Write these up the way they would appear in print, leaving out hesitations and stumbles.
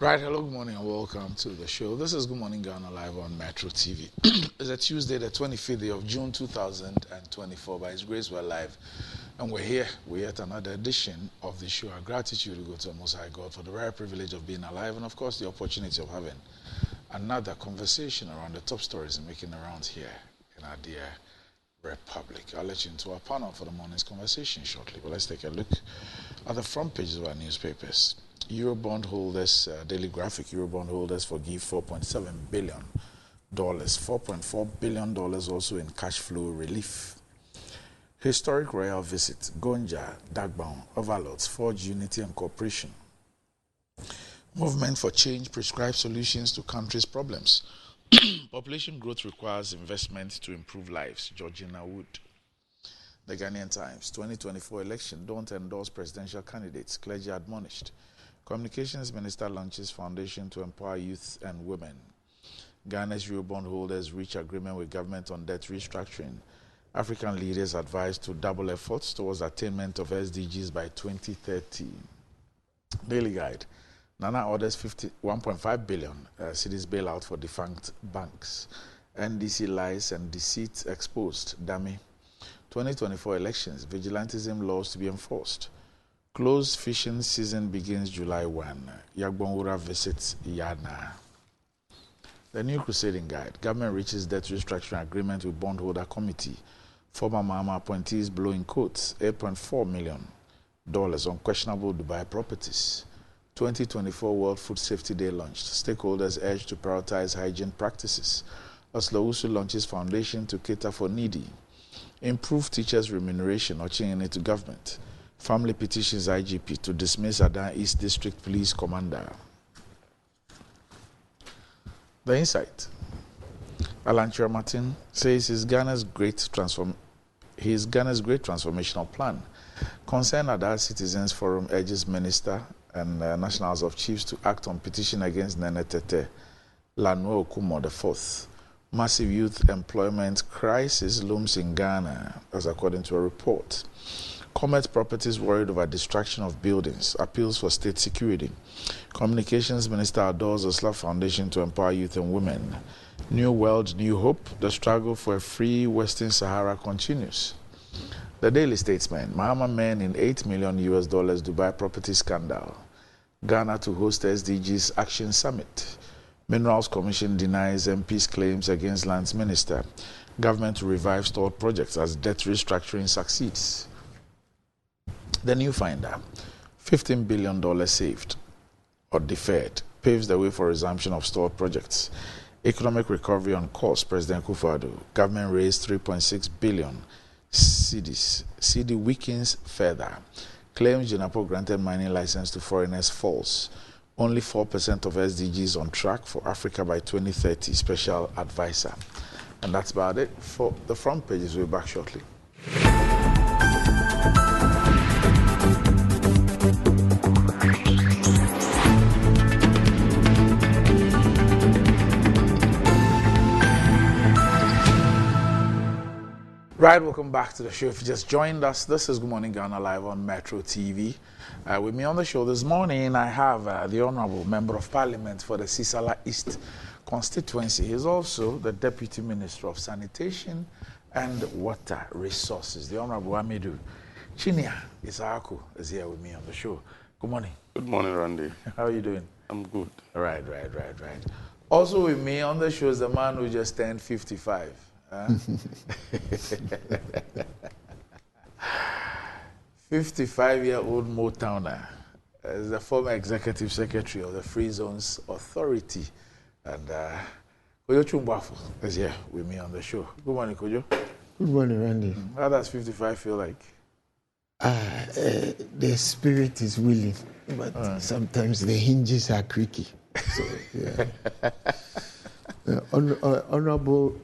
Right, hello, good morning, and welcome to the show. This is Good Morning Ghana live on Metro TV. It's a Tuesday, the 25th day of June 2024. By His grace, we're live, and we're here. We're at another edition of the show. Our gratitude to go to the Most High God for the rare privilege of being alive, and of course, the opportunity of having another conversation around the top stories making around here in our dear Republic. I'll let you into our panel for the morning's conversation shortly, but let's take a look at the front pages of our newspapers. Eurobond holders, daily graphic, Eurobond holders forgive $4.7 billion. $4.4 billion also in cash flow relief. Historic royal visit, Gonja, Dagbon, overlords, forge unity and cooperation. Movement for change prescribes solutions to country's problems. Population growth requires investment to improve lives, Georgina Wood. The Ghanaian Times, 2024 election, don't endorse presidential candidates, clergy admonished. Communications Minister launches foundation to empower youth and women. Ghana's Eurobond holders reach agreement with government on debt restructuring. African leaders advised to double efforts towards attainment of SDGs by 2030. Daily Guide. Nana orders 1.5 billion cedis bailout for defunct banks. NDC lies and deceit exposed. Dami. 2024 elections. Vigilantism laws to be enforced. Closed fishing season begins July 1. Yagbonwura visits Yana. The New Crusading Guide. Government reaches debt restructuring agreement with bondholder committee. Former Mama appointees blowing quotes. $8.4 million on questionable Dubai properties. 2024 World Food Safety Day launched. Stakeholders urged to prioritize hygiene practices. Oslowusu launches foundation to cater for needy. Improve teachers' remuneration, urging it to government. Family petitions IGP to dismiss Adan East District Police Commander. The Insight. Alan Martin says his Ghana's great transformational plan. Concerned Ada Citizens Forum urges Minister and National House of Chiefs to act on petition against Nene Tete, Lanwe Okumo IV. Massive youth employment crisis looms in Ghana, as according to a report. Comet Properties worried over destruction of buildings. Appeals for state security. Communications Minister adores Osla Foundation to empower youth and women. New World, New Hope. The struggle for a free Western Sahara continues. The Daily Statesman. Mahama men in $8 million Dubai property scandal. Ghana to host SDGs Action Summit. Minerals Commission denies MP's claims against Lands Minister. Government to revive stalled projects as debt restructuring succeeds. The New Finder, $15 billion saved or deferred, paves the way for resumption of stalled projects. Economic recovery on course, President Kufuor. Government raised 3.6 billion cedis. CD weakens further. Claims Jinapo granted mining license to foreigners false. Only 4% of SDGs on track for Africa by 2030, special advisor. And that's about it for the front pages. We'll be back shortly. Right, welcome back to the show. If you just joined us, this is Good Morning Ghana live on Metro TV. With me on the show this morning, I have the Honorable Member of Parliament for the Sisala East constituency. He's also the Deputy Minister of Sanitation and Water Resources, the Honorable Amidu Chinia Isaaku is here with me on the show. Good morning. Good morning, Randy. How are you doing? I'm good. Right. Also with me on the show is the man who just turned 55. 55-year-old Motowner is the former executive secretary of the Free Zones Authority, and Kojo Chumbafu is here with me on the show. Good morning, Kojo. Good morning, Randy. How does 55 feel like? The spirit is willing, but sometimes the hinges are creaky. So, yeah. Honorable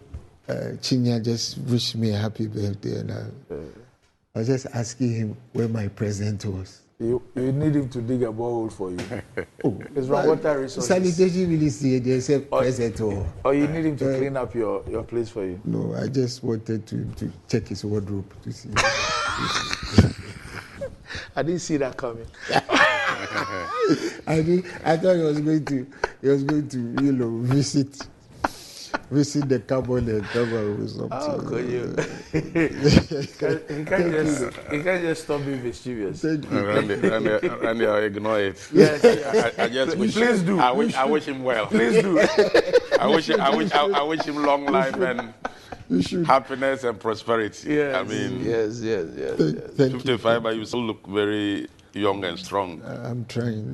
Chinya just wished me a happy birthday, and I was just asking him where my present was. You need him to dig a borehole for you. It's from Water Resources. Sanitation ministry, they say present or you need him to clean up your place for you. No, I just wanted to check his wardrobe to see. I didn't see that coming. I thought he was going to, visit the carbon and cover with something. Oh, could you? He can't just stop being mischievous. Thank you. And you ignore it. Yes. I just wish. Please do. I wish him well. Please do. I wish him long life and happiness and prosperity. Yes. I mean, yes. Thank 55, but you still look very young and strong. I'm trying.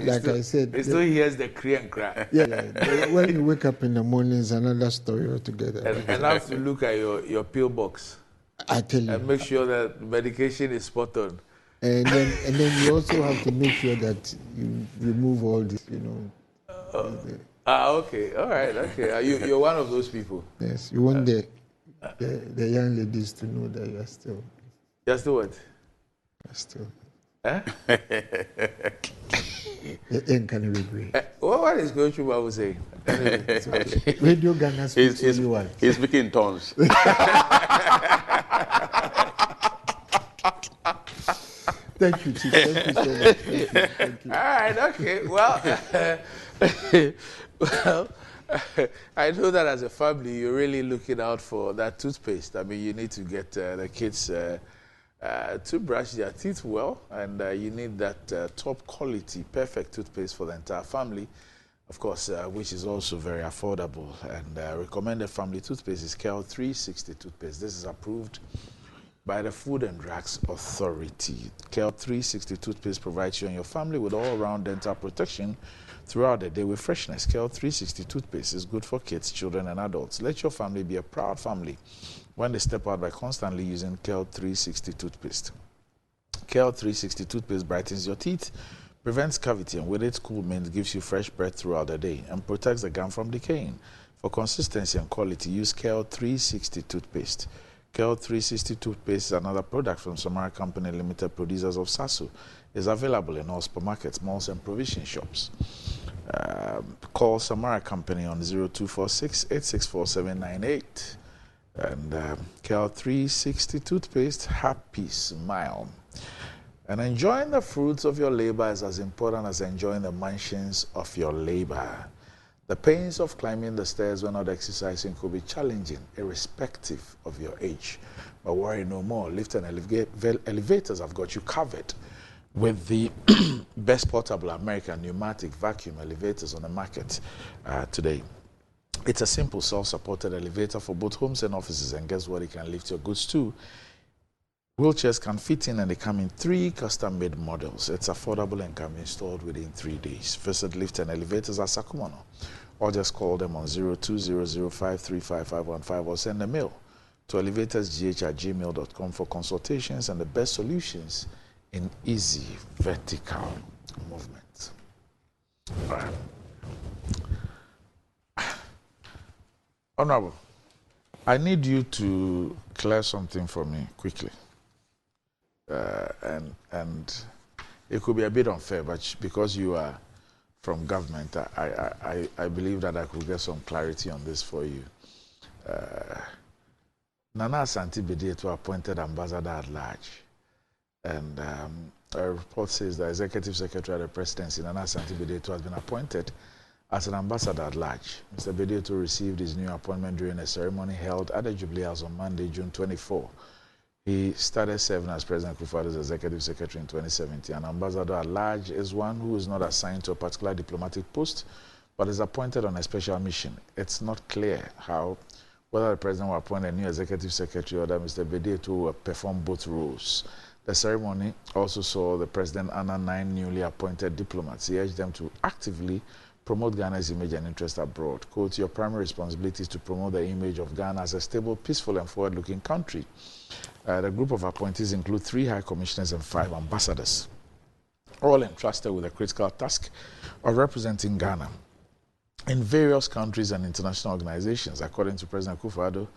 Like I said, It still hears the cry and cry. yeah. When you wake up in the morning, it's another story altogether. And have to look at your pill box I tell you. and make sure that medication is spot on. And then you also have to make sure that you remove all this, Okay. All right. Okay. You're one of those people. Yes, you want the young ladies to know that you are still. You're still what? Still. Huh? Can you agree? What is going through Bible saying? Anyway, okay. Radio Ghana speaks only one. He's speaking in tongues. Thank you, Chief. Thank you so much. Thank you. all right. Okay. Well, I know that as a family, you're really looking out for that toothpaste. I mean, you need to get the kids to brush their teeth well, and you need that top quality, perfect toothpaste for the entire family, of course, which is also very affordable. And recommended family toothpaste is Kel 360 toothpaste. This is approved by the Food and Drugs Authority. Kel 360 toothpaste provides you and your family with all-round dental protection throughout the day with freshness. Kel 360 toothpaste is good for kids, children, and adults. Let your family be a proud family when they step out by constantly using Kel 360 toothpaste. Kel 360 toothpaste brightens your teeth, prevents cavity, and with its cool mint gives you fresh breath throughout the day and protects the gum from decaying. For consistency and quality, use Kel 360 toothpaste. Kel 360 toothpaste is another product from Samara Company Limited, producers of Sasu. Is available in all supermarkets, malls, and provision shops. Call Samara Company on 0246 864798. And Kel 360 toothpaste, happy smile. And enjoying the fruits of your labor is as important as enjoying the mansions of your labor. The pains of climbing the stairs when not exercising could be challenging, irrespective of your age. But worry no more. Lift and elevators have got you covered with the best portable American pneumatic vacuum elevators on the market today. It's a simple self-supported elevator for both homes and offices, and guess what? It can lift your goods too. Wheelchairs can fit in, and they come in 3 custom-made models. It's affordable and can be installed within 3 days. Visit Lift and Elevators at Sakumono, or just call them on 0200535515 or send a mail to elevatorsgh@gmail.com for consultations and the best solutions in easy vertical movement. All right. Honorable, I need you to clear something for me quickly. And it could be a bit unfair, but because you are from government, I believe that I could get some clarity on this for you. Nana Asante Bediatu appointed ambassador at large. And a report says the executive secretary of the presidency, Nana Asante Bediatu, has been appointed as an ambassador at large. Mr. Bediatu received his new appointment during a ceremony held at the Jubilee House on Monday, June 24. He started serving as President Kufuor's executive secretary in 2017. An ambassador at large is one who is not assigned to a particular diplomatic post, but is appointed on a special mission. It's not clear whether the president will appoint a new executive secretary or that Mr. Bediatu will perform both roles. The ceremony also saw the president honor 9 newly appointed diplomats. He urged them to actively promote Ghana's image and interest abroad. Quote, your primary responsibility is to promote the image of Ghana as a stable, peaceful, and forward-looking country. The group of appointees include 3 high commissioners and 5 ambassadors, all entrusted with the critical task of representing Ghana in various countries and international organizations. According to President Kufuor,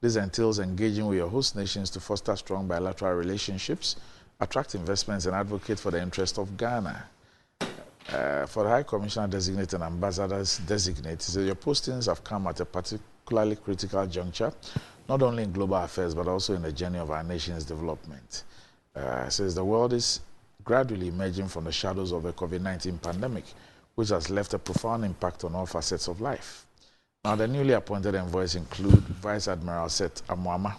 this entails engaging with your host nations to foster strong bilateral relationships, attract investments, and advocate for the interest of Ghana. For the High Commissioner designate and ambassadors designate, he says your postings have come at a particularly critical juncture, not only in global affairs, but also in the journey of our nation's development. Says the world is gradually emerging from the shadows of the COVID-19 pandemic, which has left a profound impact on all facets of life. Now, the newly appointed envoys include Vice Admiral Seth Amwama,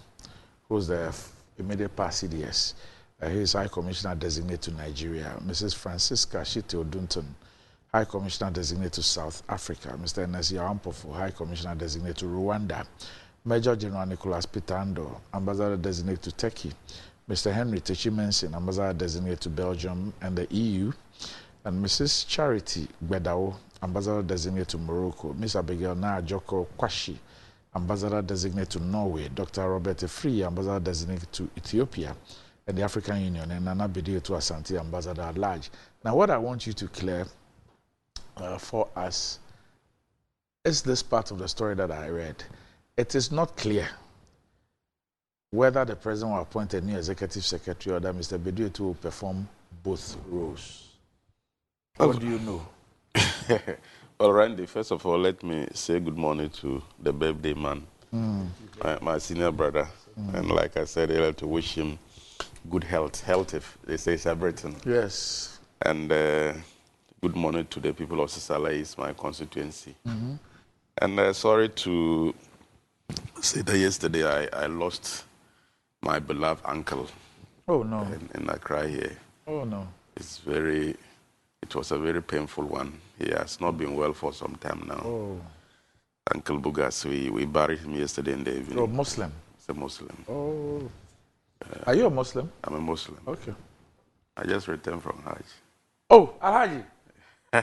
who's the immediate past CDS. He is High Commissioner Designate to Nigeria. Mrs. Francisca Shite-Odunton, High Commissioner Designate to South Africa. Mr. Ernest Yawampofo, High Commissioner Designate to Rwanda. Major General Nicholas Pitando, Ambassador Designate to Turkey. Mr. Henry Techimensin, Ambassador Designate to Belgium and the EU. And Mrs. Charity Gbedao, Ambassador Designate to Morocco. Ms. Abigail Joko Kwashi, Ambassador Designate to Norway. Dr. Robert Efri, Ambassador Designate to Ethiopia and the African Union. And Nana Bidietu Asante, Ambassador at large. Now, what I want you to clear for us is this part of the story that I read. It is not clear whether the president will appoint a new executive secretary or that Mr. Bidietu will perform both roles. What do you know? Well, Randy, first of all, let me say good morning to the birthday man, my senior brother. And like I said earlier, to wish him good health. Health, if they say, is everything. Yes. And good morning to the people of Sisala, is my constituency. And sorry to say that yesterday I lost my beloved uncle. Oh, no. In Accra here. Oh, no. It was a very painful one. He has not been well for some time now. Oh. Uncle Bugas, we buried him yesterday in the evening. Oh, Muslim? He's a Muslim. Oh. Are you a Muslim? I'm a Muslim. Okay. I just returned from Hajj. Oh, Alhaji.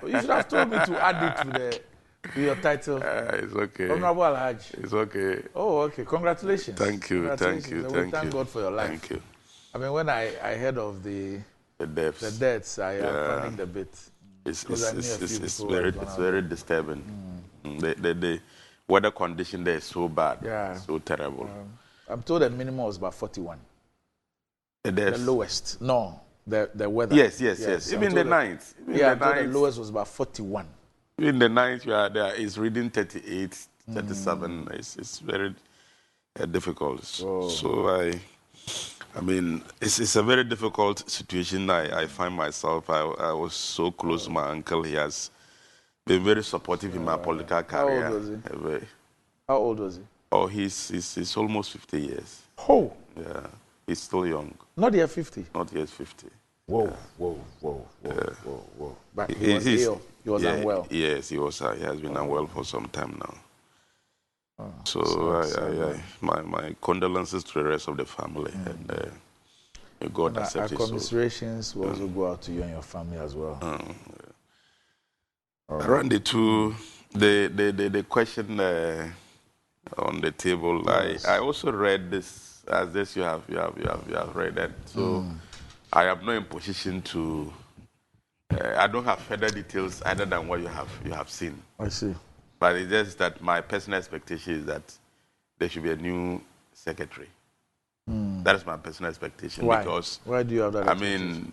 You should have told me to add it to your title. It's okay. Honorable Alhaji. It's okay. Oh, okay. Congratulations. Thank you. Thank you. Thank God for your life. Thank you. I mean, when I heard of the deaths, I panicked a bit. It's very disturbing. The weather condition there is so bad. Yeah. So terrible. I'm told the minimum was about 41. The lowest. No, the weather. Yes. Even the night. The lowest was about 41. Even the night you are there is reading 38, 37. It's very difficult. So I mean, it's a very difficult situation I find myself. I was so close to my uncle. He has been very supportive in my political career. How old was he? How old was he? Oh, he's almost 50 years. Oh. Yeah, he's still young. Not yet 50? Not yet 50. Whoa. But he was ill. He was unwell. Yes, he was. He has been unwell for some time now. So my condolences to the rest of the family, and may God accept his soul. Our commiserations will also go out to you and your family as well. Randy, to the question on the table, yes. I also read this as this you have read it. So I am not in position to. I don't have further details other than what you have seen. I see. But it's just that my personal expectation is that there should be a new secretary. That is my personal expectation. Why? Because why do you have that? I mean,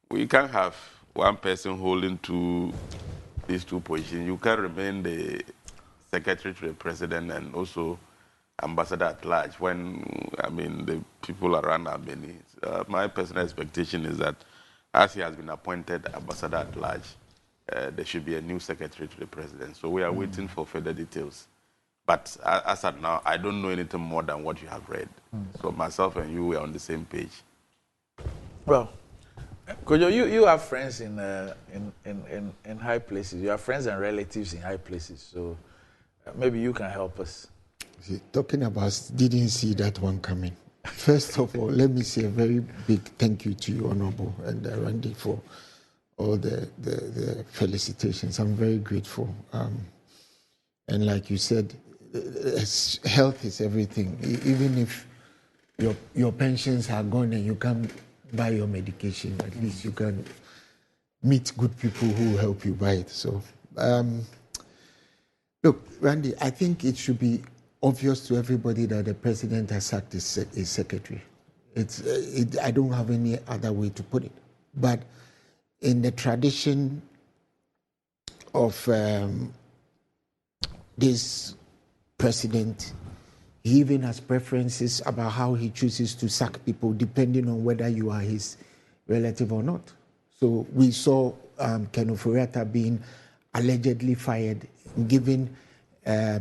we can't have one person holding these two positions. You can't remain the secretary to the president and also ambassador at large when, I mean, the people around are many. My personal expectation is that as he has been appointed ambassador at large, there should be a new secretary to the president. So we are waiting for further details. But as of now, I don't know anything more than what you have read. So myself and you are on the same page. Well, Kojo, you have friends in high places. You have friends and relatives in high places. So maybe you can help us. See, talking about didn't see that one coming. First of all, let me say a very big thank you to you, Honorable, and Randy, for all the felicitations. I'm very grateful. And like you said, health is everything. Even if your pensions are gone and you can't buy your medication, at least you can meet good people who help you buy it. So, look, Randy, I think it should be obvious to everybody that the president has sacked his secretary. I don't have any other way to put it. But in the tradition of this president, He even has preferences about how he chooses to sack people depending on whether you are his relative or not. So we saw Ken Ofori-Atta being allegedly fired, given a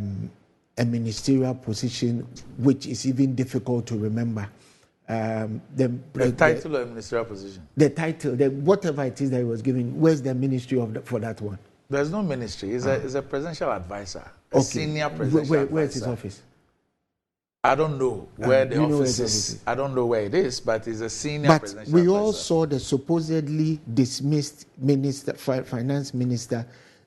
ministerial position, which is even difficult to remember. The title of ministerial position? The title, whatever it is that he was given, where's the ministry for that one? There's no ministry. He's a presidential advisor, a senior presidential advisor. Where's his office? I don't know where the office is. I don't know where it is, but he's a senior presidential advisor. But we all saw the supposedly dismissed finance minister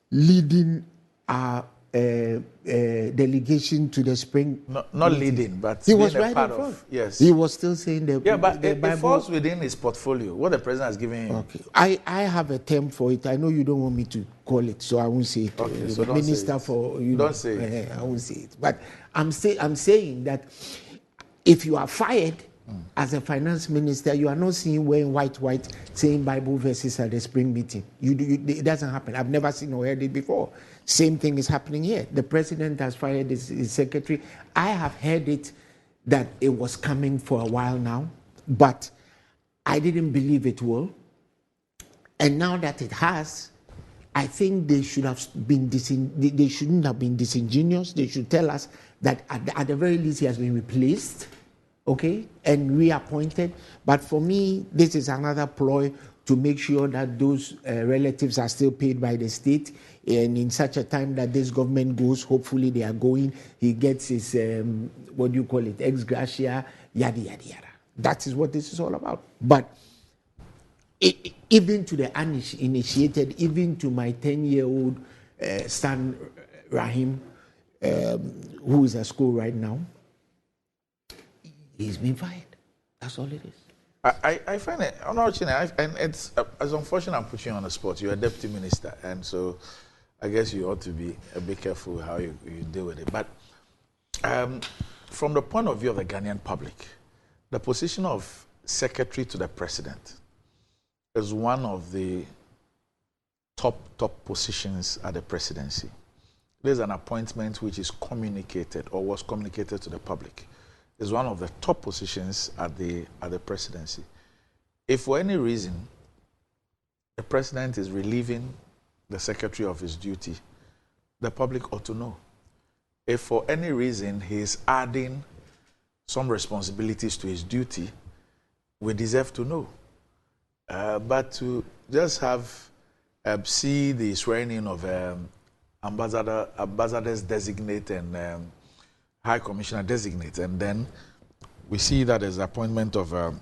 leading our delegation to the spring. Not leading, but he was right part in front. Yes, he was still saying but the it Bible falls within his portfolio. What the president has given him. Okay, I have a term for it. I know you don't want me to call it, so I won't say it. Okay, so minister for you. Don't say it. I won't say it. But I'm saying that if you are fired as a finance minister, you are not seen wearing white saying Bible verses at the spring meeting. It doesn't happen. I've never seen or heard it before. Same thing is happening here. The president has fired his secretary. I have heard it that it was coming for a while now, but I didn't believe it will. And now that it has, I think they should have been they shouldn't have been disingenuous. They should tell us that at the very least he has been replaced, okay, and reappointed. But for me, this is another ploy to make sure that those relatives are still paid by the state. And in such a time that this government goes, hopefully they are going, he gets his, ex gratia, yada, yada, yada. That is what this is all about. But even to the uninitiated, even to my 10-year-old son, Rahim, who is at school right now, he's been fired. That's all it is. I find it unfortunate, and it's as unfortunate I'm putting you on the spot. You're a deputy minister, and so I guess you ought to be a bit careful how you deal with it. But from the point of view of the Ghanaian public, the position of secretary to the president is one of the top positions at the presidency. There's an appointment which is communicated or was communicated to the public. It's one of the top positions at the presidency. If for any reason the president is relieving the secretary of his duty, the public ought to know. If for any reason he is adding some responsibilities to his duty, we deserve to know. But to just see the swearing in of ambassadors designate and High Commissioner designate, and then we see that as the appointment of an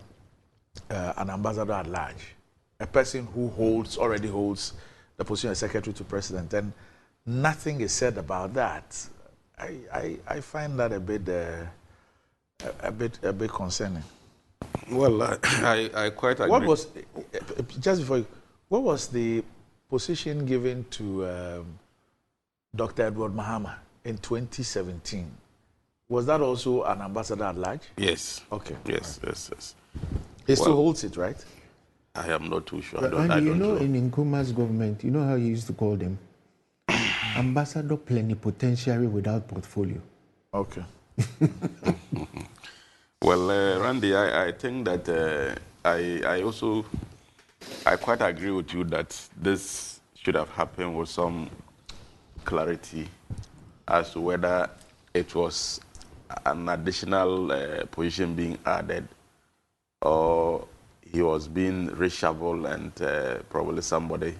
ambassador at large, a person who already holds the position of secretary to president, and nothing is said about that. I find that a bit concerning. Well, I quite agree. What was the position given to Dr. Edward Mahama in 2017? Was that also an ambassador at large? Yes. Okay. Yes, right. Yes. He still holds it, right? I am not too sure. But I don't know. In Nkrumah's government, you know how he used to call them? Ambassador plenipotentiary without portfolio. Okay. Well, Randy, I think that I quite agree with you that this should have happened with some clarity as to whether it was an additional position being added or he was being reshuffled and probably somebody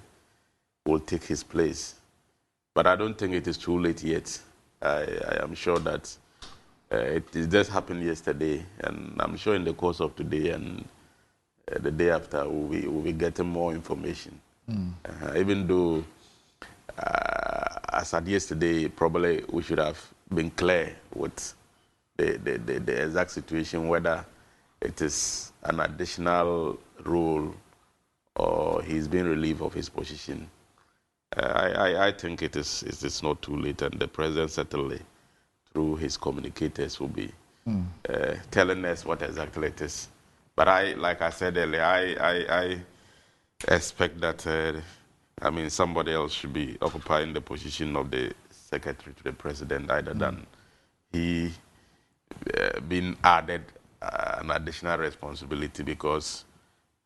will take his place. But I don't think it is too late yet. I am sure that it just happened yesterday, and I'm sure in the course of today and the day after we'll be getting more information. Even though as at yesterday, probably we should have been clear with the exact situation, whether it is an additional role or he's been relieved of his position. I think it's not too late, and the president certainly, through his communicators, will be telling us what exactly it is. But like I said earlier, I expect that somebody else should be occupying the position of the secretary to the president, either than he been added an additional responsibility, because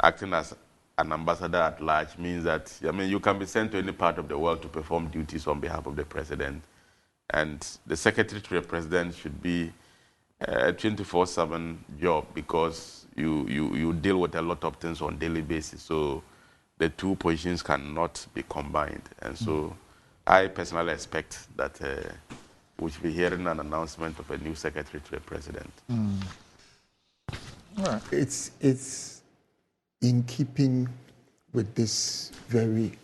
acting as an ambassador at large means that, I mean, you can be sent to any part of the world to perform duties on behalf of the president. And the secretary to the president should be a 24/7 job, because you deal with a lot of things on a daily basis. So the two positions cannot be combined. And so I personally expect that we should be hearing an announcement of a new secretary to the president. All right. It's in keeping with this very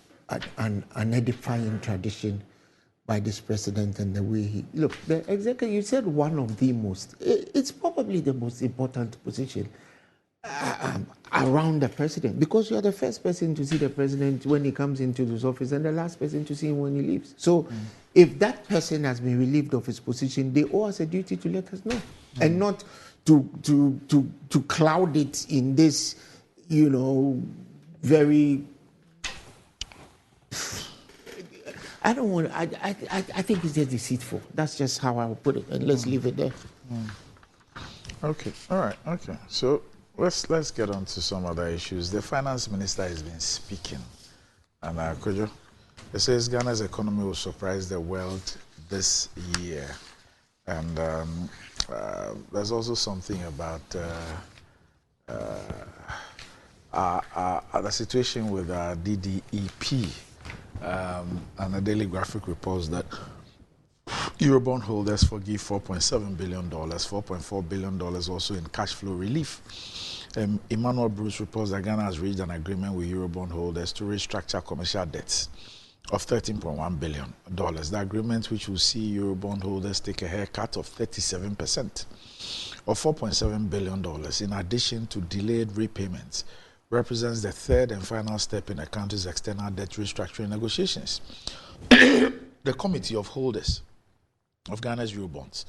unedifying tradition by this president and the way he... Look, the executive, you said one of the most... It's probably the most important position around the president, because you are the first person to see the president when he comes into his office and the last person to see him when he leaves. So if that person has been relieved of his position, they owe us a duty to let us know, and not to cloud it in this, you know, very... I don't want. I think it's just deceitful. That's just how I would put it, and let's leave it there. Okay. All right. Okay. So let's get on to some other issues. The finance minister has been speaking, and Kojo, it says Ghana's economy will surprise the world this year, and there's also something about the situation with DDEP. And the Daily Graphic reports that Eurobond holders forgive $4.7 billion, $4.4 billion also in cash flow relief. Emmanuel Bruce reports that Ghana has reached an agreement with Eurobond holders to restructure commercial debts of $13.1 billion. The agreement, which will see Eurobond holders take a haircut of 37%, or $4.7 billion, in addition to delayed repayments, represents the third and final step in the country's external debt restructuring negotiations. The Committee of Holders of Ghana's Eurobonds,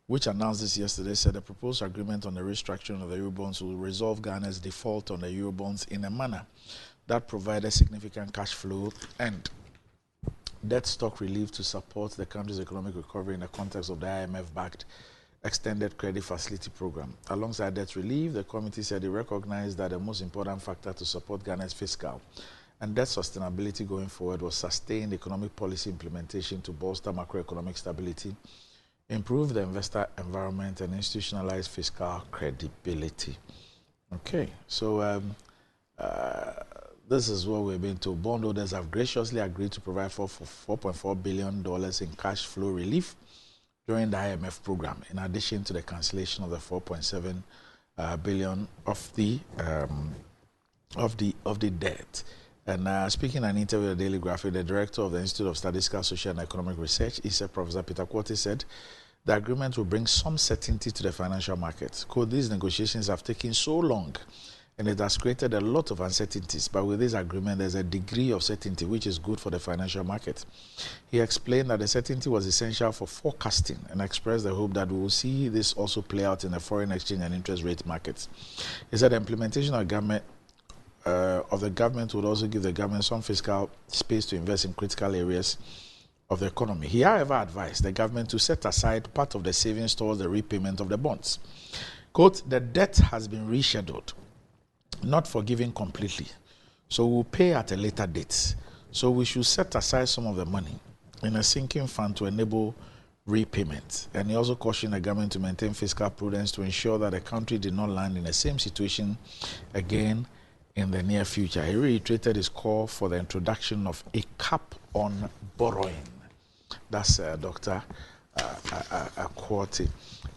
which announced this yesterday, said the proposed agreement on the restructuring of the Eurobonds will resolve Ghana's default on the Eurobonds in a manner that provided significant cash flow and debt stock relief to support the country's economic recovery in the context of the IMF-backed Extended Credit Facility Program. Alongside debt relief, the committee said it recognized that the most important factor to support Ghana's fiscal and debt sustainability going forward was sustained economic policy implementation to bolster macroeconomic stability, improve the investor environment, and institutionalize fiscal credibility. Okay, so this is what we've been told. Bondholders have graciously agreed to provide $4.4 billion in cash flow relief during the IMF program, in addition to the cancellation of the $4.7 billion of the debt. And speaking in an interview with the Daily Graphic, the director of the Institute of Statistical, Social and Economic Research, Professor Peter Quartey, said the agreement will bring some certainty to the financial markets. Quote, these negotiations have taken so long and it has created a lot of uncertainties, but with this agreement there's a degree of certainty which is good for the financial market. He explained that the certainty was essential for forecasting and expressed the hope that we will see this also play out in the foreign exchange and interest rate markets. He said the implementation of the government would also give the government some fiscal space to invest in critical areas of the economy. He, however, advised the government to set aside part of the savings towards the repayment of the bonds. Quote, the debt has been rescheduled, not forgiven completely, so we'll pay at a later date. So we should set aside some of the money in a sinking fund to enable repayment. And he also cautioned the government to maintain fiscal prudence to ensure that the country did not land in the same situation again in the near future. He reiterated his call for the introduction of a cap on borrowing. That's Dr. Quartey.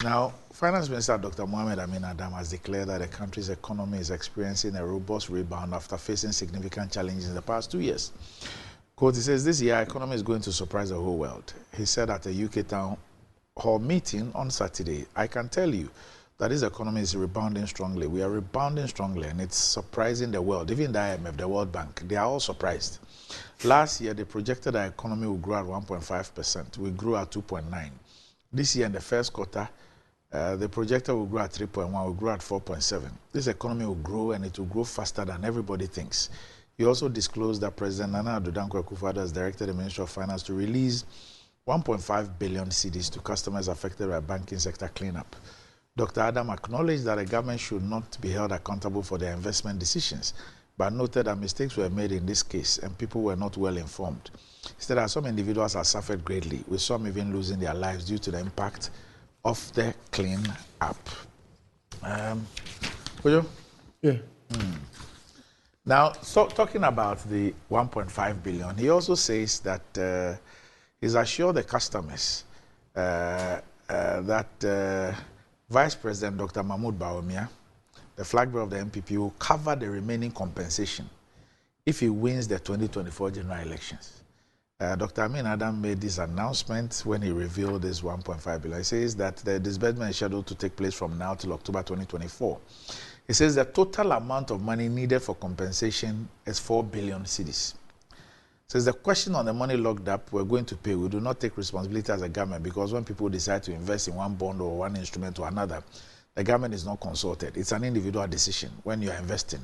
Now, Finance Minister Dr. Mohamed Amin Adam has declared that the country's economy is experiencing a robust rebound after facing significant challenges in the past 2 years. Quote, he says, this year, our economy is going to surprise the whole world. He said at a UK town hall meeting on Saturday, I can tell you that this economy is rebounding strongly. We are rebounding strongly, and it's surprising the world. Even the IMF, the World Bank, they are all surprised. Last year, they projected our economy would grow at 1.5%. We grew at 2.9%. This year, in the first quarter, the projected will grow at 3.1%. We grew at 4.7%. This economy will grow, and it will grow faster than everybody thinks. He also disclosed that President Nana Addo Dankwa Akufo-Addo has directed the Ministry of Finance to release 1.5 billion cedis to customers affected by banking sector cleanup. Dr. Adam acknowledged that the government should not be held accountable for their investment decisions, but noted that mistakes were made in this case and people were not well informed. He said that some individuals have suffered greatly, with some even losing their lives due to the impact of the clean up. Will you? Yeah. Now, so talking about the 1.5 billion, he also says that he's assured the customers that Vice President Dr. Mahmoud Bawumia, the flag bearer of the MPP, will cover the remaining compensation if he wins the 2024 general elections. Dr. Amin Adam made this announcement when he revealed this 1.5 billion. He says that the disbursement is scheduled to take place from now till October 2024. He says the total amount of money needed for compensation is 4 billion cedis. Says the question on the money locked up, we're going to pay. We do not take responsibility as a government, because when people decide to invest in one bond or one instrument or another, the government is not consulted. It's an individual decision. When you are investing,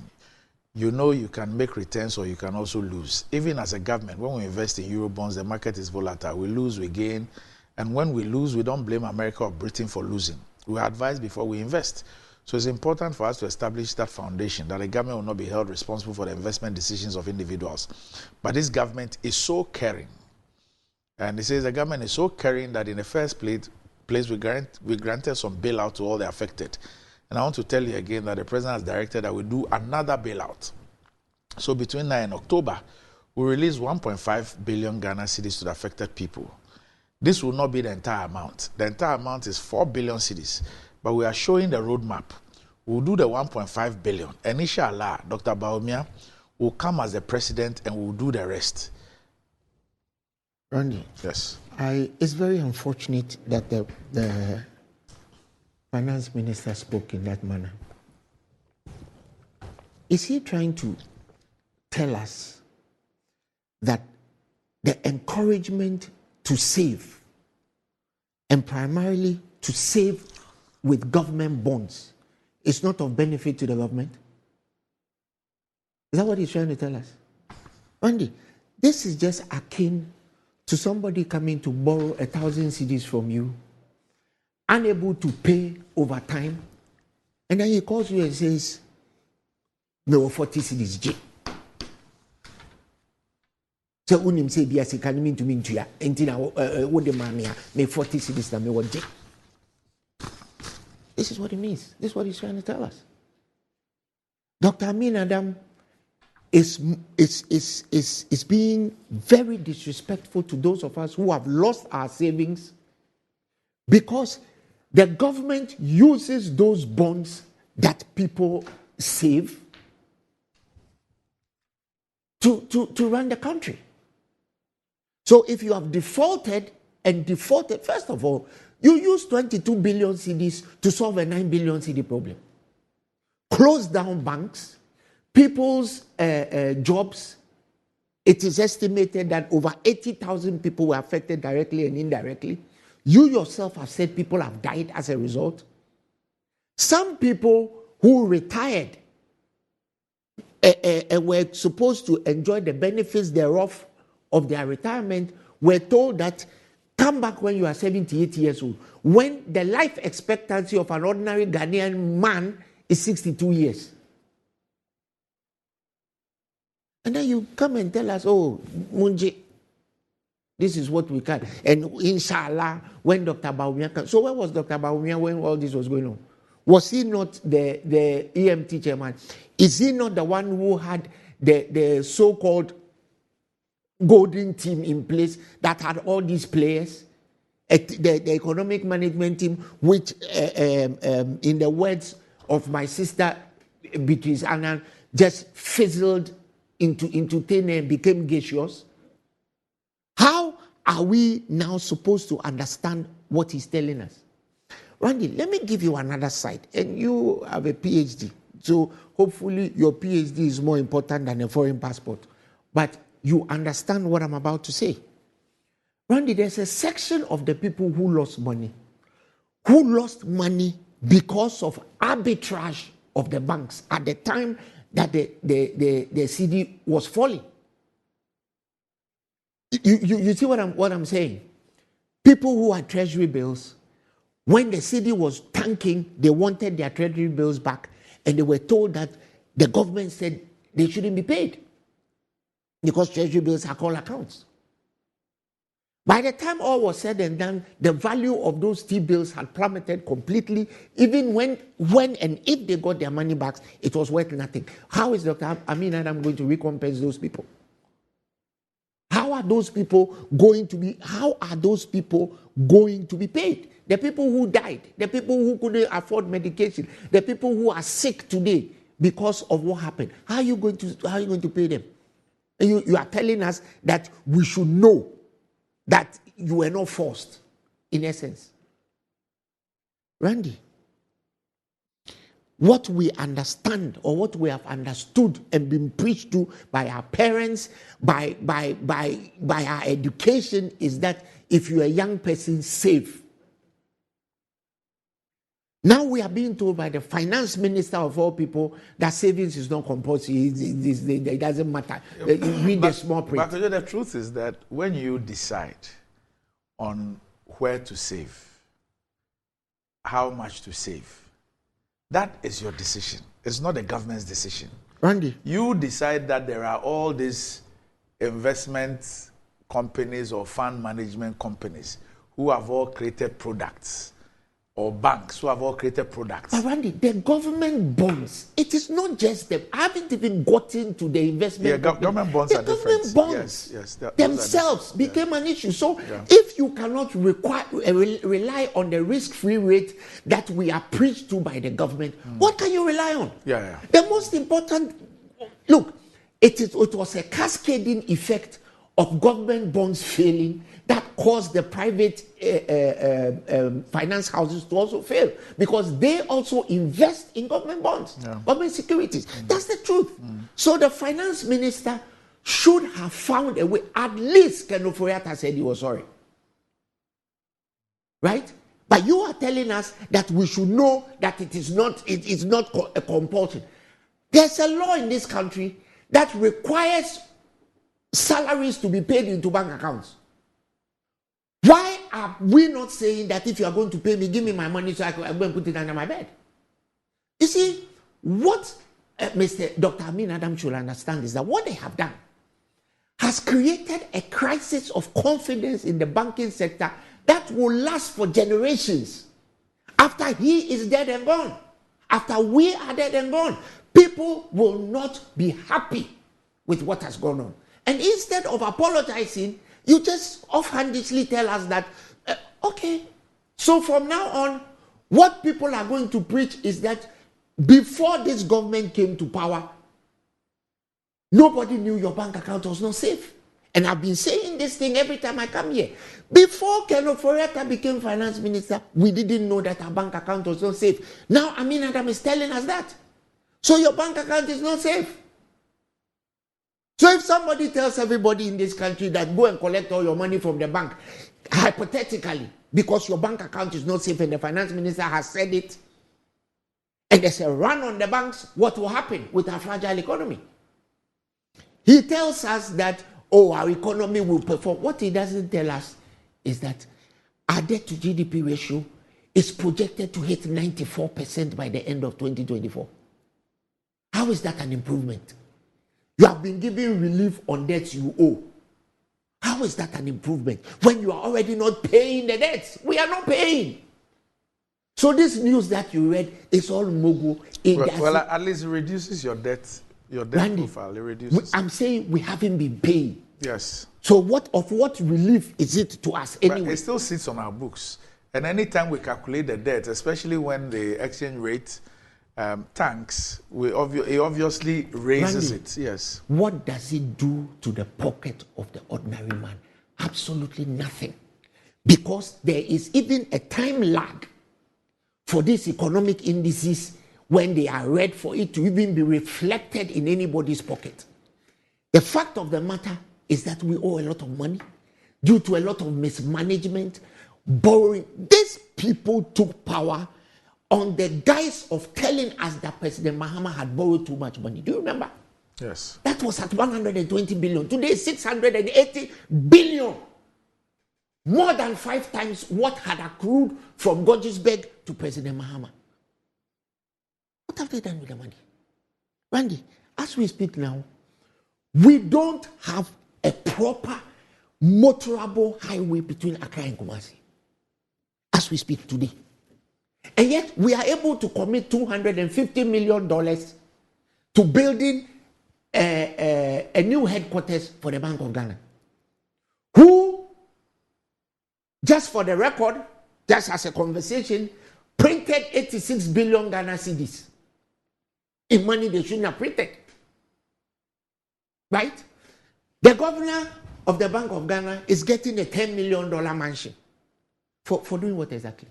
you know you can make returns or you can also lose. Even as a government, when we invest in Euro bonds, the market is volatile. We lose, we gain. And when we lose, we don't blame America or Britain for losing. We advise before we invest. So it's important for us to establish that foundation, that the government will not be held responsible for the investment decisions of individuals. But this government is so caring. And he says the government is so caring that in the first place we granted some bailout to all the affected. And I want to tell you again that the president has directed that we do another bailout. So between now and October, we release 1.5 billion Ghana cedis to the affected people. This will not be the entire amount. The entire amount is 4 billion cedis. But we are showing the roadmap. We'll do the 1.5 billion. And inshallah, Dr. Bawumia will come as the president and we'll do the rest. Randy. Yes. It's very unfortunate that the finance minister spoke in that manner. Is he trying to tell us that the encouragement to save, and primarily to save with government bonds, is not of benefit to the government? Is that what he's trying to tell us? Randy, this is just akin to somebody coming to borrow 1,000 cedis from you, unable to pay over time, and then he calls you and says, no, 40 cedis, J. So unim say biya can mean to mean to ya. Entina what the mamia me 40 cedis na me what J. This is what it means. This is what he's trying to tell us. Dr. Amin Adam is being very disrespectful to those of us who have lost our savings, because the government uses those bonds that people save to run the country. So if you have defaulted, first of all, you use 22 billion cedis to solve a 9 billion CD problem. Close down banks, people's jobs. It is estimated that over 80,000 people were affected directly and indirectly. You yourself have said people have died as a result. Some people who retired and were supposed to enjoy the benefits thereof of their retirement were told that come back when you are 78 years old, when the life expectancy of an ordinary Ghanaian man is 62 years. And then you come and tell us, oh, Munji, this is what we can. And inshallah, when Dr. Bawumia comes. So where was Dr. Bawumia when all this was going on? Was he not the EMT chairman? Is he not the one who had the so-called golden team in place that had all these players? The economic management team, which, in the words of my sister Beatrice Annan, just fizzled into thin air and became gaseous. How are we now supposed to understand what he's telling us? Randy, let me give you another side. And you have a PhD. So hopefully your PhD is more important than a foreign passport. But you understand what I'm about to say. Randy, there's a section of the people who lost money because of arbitrage of the banks at the time that the CD was falling. You see what I'm saying? People who had treasury bills, When the city was tanking, they wanted their treasury bills back, and they were told that the government said they shouldn't be paid because treasury bills are called accounts. By the time all was said and done, the value of those T-bills had plummeted completely. Even when and if they got their money back, it was worth nothing. How is Dr. Amin Adam going to recompense those people? How are those people going to be paid? The people who died, the people who couldn't afford medication, the people who are sick today because of what happened. How are you going to pay them? And you are telling us that we should know that you were not forced, in essence. Randy, what we understand or what we have understood and been preached to by our parents, by our education, is that if you're a young person, save. Now we are being told by the finance minister of all people that savings is not compulsory. It doesn't matter. Read the small print. But the truth is that when you decide on where to save, how much to save, that is your decision. It's not the government's decision. Randy, you decide that there are all these investment companies or fund management companies who have all created products, or banks who have all created products. But Randy, the government bonds, it is not just them. I haven't even gotten to the investment. Yeah, government bonds are different. Government bonds themselves became an issue. So if you cannot rely on the risk-free rate that we are preached to by the government, what can you rely on? The most important, look, it was a cascading effect of government bonds failing that caused the private finance houses to also fail, because they also invest in government bonds, government securities. That's the truth. So the finance minister should have found a way. At least Ken Ofori-Atta said he was sorry. Right? But you are telling us that we should know that it is not a compulsion. There's a law in this country that requires salaries to be paid into bank accounts. Why are we not saying that if you are going to pay me, give me my money so I can go and put it under my bed? You see, what Dr. Amin Adam should understand is that what they have done has created a crisis of confidence in the banking sector that will last for generations. After he is dead and gone, after we are dead and gone, people will not be happy with what has gone on. And instead of apologizing, you just offhandedly tell us that, okay, so from now on, what people are going to preach is that before this government came to power, nobody knew your bank account was not safe. And I've been saying this thing every time I come here. Before Ken Ofori-Atta became finance minister, we didn't know that our bank account was not safe. Now Amin Adam is telling us that. So your bank account is not safe. So if somebody tells everybody in this country that go and collect all your money from the bank, hypothetically, because your bank account is not safe and the finance minister has said it, and there's a run on the banks, what will happen with our fragile economy? He tells us that, our economy will perform. What he doesn't tell us is that our debt to GDP ratio is projected to hit 94% by the end of 2024. How is that an improvement? You have been given relief on debts you owe. How is that an improvement when you are already not paying the debts? We are not paying. So this news that you read is all mogul. Well, at least it reduces your debt profile. It reduces. I'm saying we haven't been paying. Yes. So what relief is it to us anyway? But it still sits on our books. And anytime we calculate the debt, especially when the exchange rate tanks, it obviously raises it. Yes. What does it do to the pocket of the ordinary man? Absolutely nothing. Because there is even a time lag for these economic indices when they are read for it to even be reflected in anybody's pocket. The fact of the matter is that we owe a lot of money due to a lot of mismanagement, borrowing. These people took power on the guise of telling us that President Mahama had borrowed too much money. Do you remember? Yes. That was at 120 billion. Today, 680 billion. more than 5 times what had accrued from Gordonsburg to President Mahama. What have they done with the money? Randy, as we speak now, we don't have a proper motorable highway between Accra and Kumasi as we speak today. And yet we are able to commit $250 million to building a new headquarters for the Bank of Ghana. Who, just for the record, just as a conversation, printed 86 billion Ghana cedis in money they shouldn't have printed. Right? The governor of the Bank of Ghana is getting a $10 million mansion. For doing what exactly?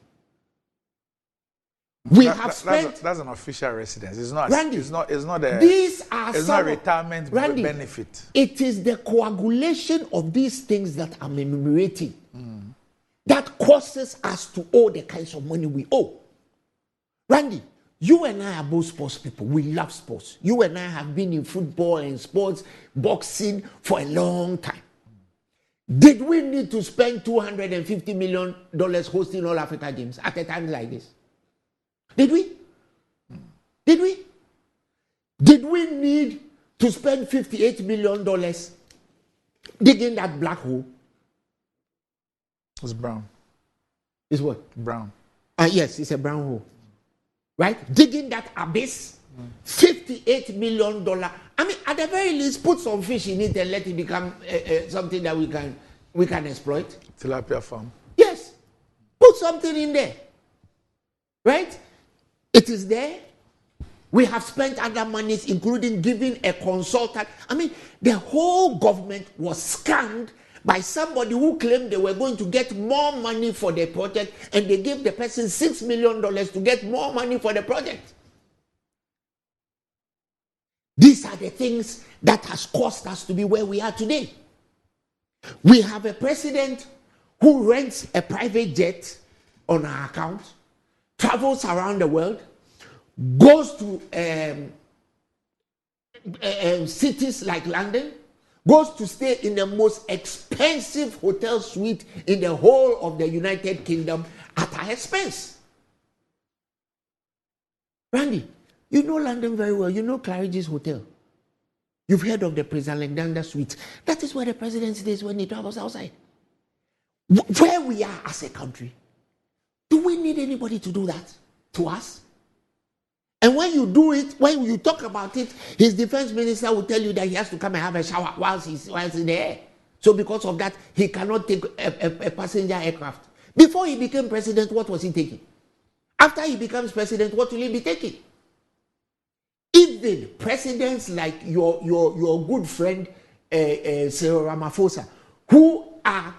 We have spent. That's an official residence. It's not. Randy, it's not a. These are it's not retirement benefit. It is the coagulation of these things that I'm enumerating that causes us to owe the kinds of money we owe. Randy, you and I are both sports people. We love sports. You and I have been in football and sports, boxing for a long time. Did we need to spend $250 million hosting All Africa Games at a time like this? Did we? Did we? Did we need to spend $58 million digging that black hole? It's brown. It's what? Brown. Yes, it's a brown hole. Right? Digging that abyss, $58 million. I mean, at the very least, put some fish in it and let it become something that we can exploit. Tilapia farm. Yes. Put something in there. Right? It is there. We have spent other monies, including giving a consultant. I mean, the whole government was scammed by somebody who claimed they were going to get more money for the project, and they gave the person $6 million to get more money for the project. These are the things that has caused us to be where we are today. We have a president who rents a private jet on our account, travels around the world, goes to cities like London, goes to stay in the most expensive hotel suite in the whole of the United Kingdom at our expense. Randy, you know London very well. You know Claridge's Hotel. You've heard of the Prince Alexander Suite. That is where the president stays when he travels outside. Where we are as a country, do we need anybody to do that to us? And when you do it, when you talk about it, his defense minister will tell you that he has to come and have a shower whilst he's in the air. So because of that, he cannot take a passenger aircraft. Before he became president, what was he taking? After he becomes president, what will he be taking? Even presidents like your good friend Cyril Ramaphosa, who are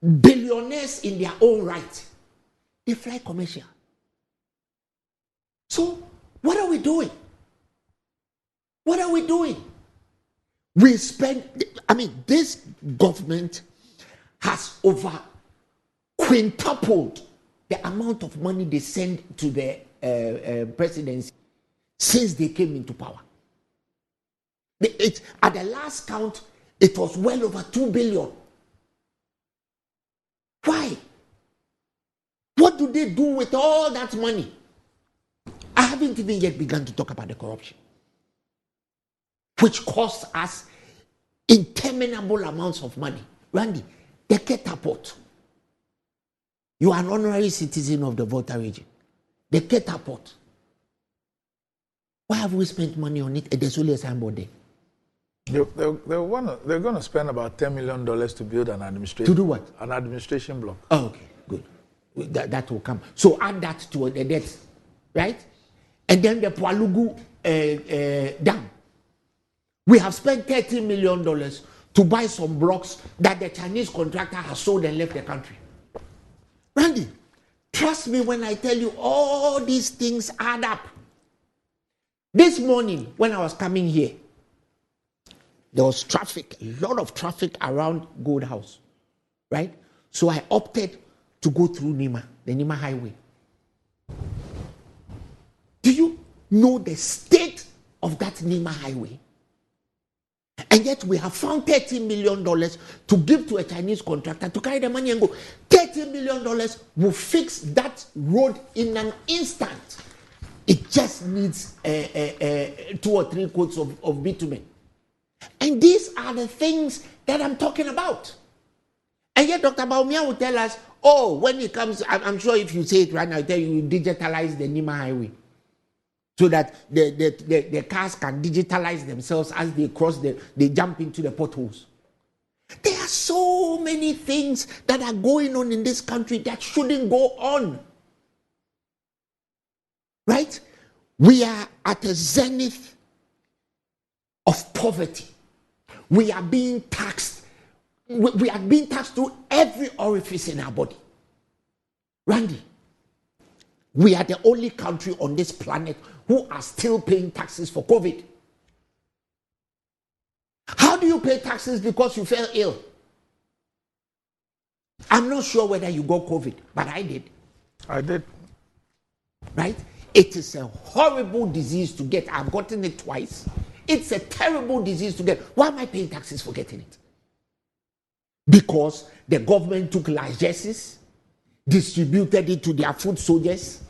billionaires in their own right, they fly commercial. So what are we doing? What are we doing? We spend, this government has over quintupled the amount of money they send to the presidency since they came into power. At the last count, it was well over 2 billion. Why? What do they do with all that money? I haven't even yet begun to talk about the corruption, which costs us interminable amounts of money. Randy, the catapult. You are an honorary citizen of the Volta region. The catapult. Why have we spent money on it? There's only a signboard there. They're going to spend about $10 million to build an administration. To do what? An administration block. Oh, okay, good. That will come. So add that to the debt, right? And then the Pualugu Dam. We have spent $30 million to buy some blocks that the Chinese contractor has sold and left the country. Randy, trust me when I tell you all these things add up. This morning, when I was coming here, there was traffic, a lot of traffic around Gold House, right? So I opted to go through Nima, the Nima Highway. Do you know the state of that Nima Highway? And yet we have found $30 million to give to a Chinese contractor to carry the money and go. $30 million will fix that road in an instant. It just needs 2 or 3 coats of bitumen. And these are the things that I'm talking about. And yet Dr. Baumia will tell us, oh, when it comes, I'm sure if you say it right now, I'll tell you digitalize the Nima Highway. So that the cars can digitalize themselves as they cross, they jump into the potholes. There are so many things that are going on in this country that shouldn't go on. Right? We are at a zenith of poverty. We are being taxed. We are being taxed through every orifice in our body. Randy, we are the only country on this planet who are still paying taxes for COVID. How do you pay taxes because you fell ill? I'm not sure whether you got COVID, but I did. I did. Right? It is a horrible disease to get. I've gotten it twice. It's a terrible disease to get. Why am I paying taxes for getting it? Because the government took largesses, distributed it to their foot soldiers.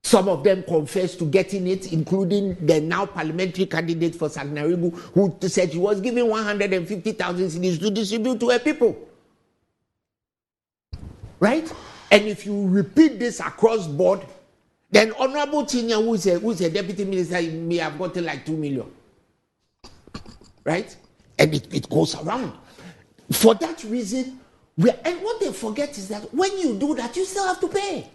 Some of them confessed to getting it, including the now parliamentary candidate for Sagnarigu, who said she was given 150,000 cedis to distribute to her people. Right? And if you repeat this across board, then Honorable Chinya, who's a deputy minister, may have gotten like 2 million. Right? And it goes around. For that reason, and what they forget is that when you do that, you still have to pay.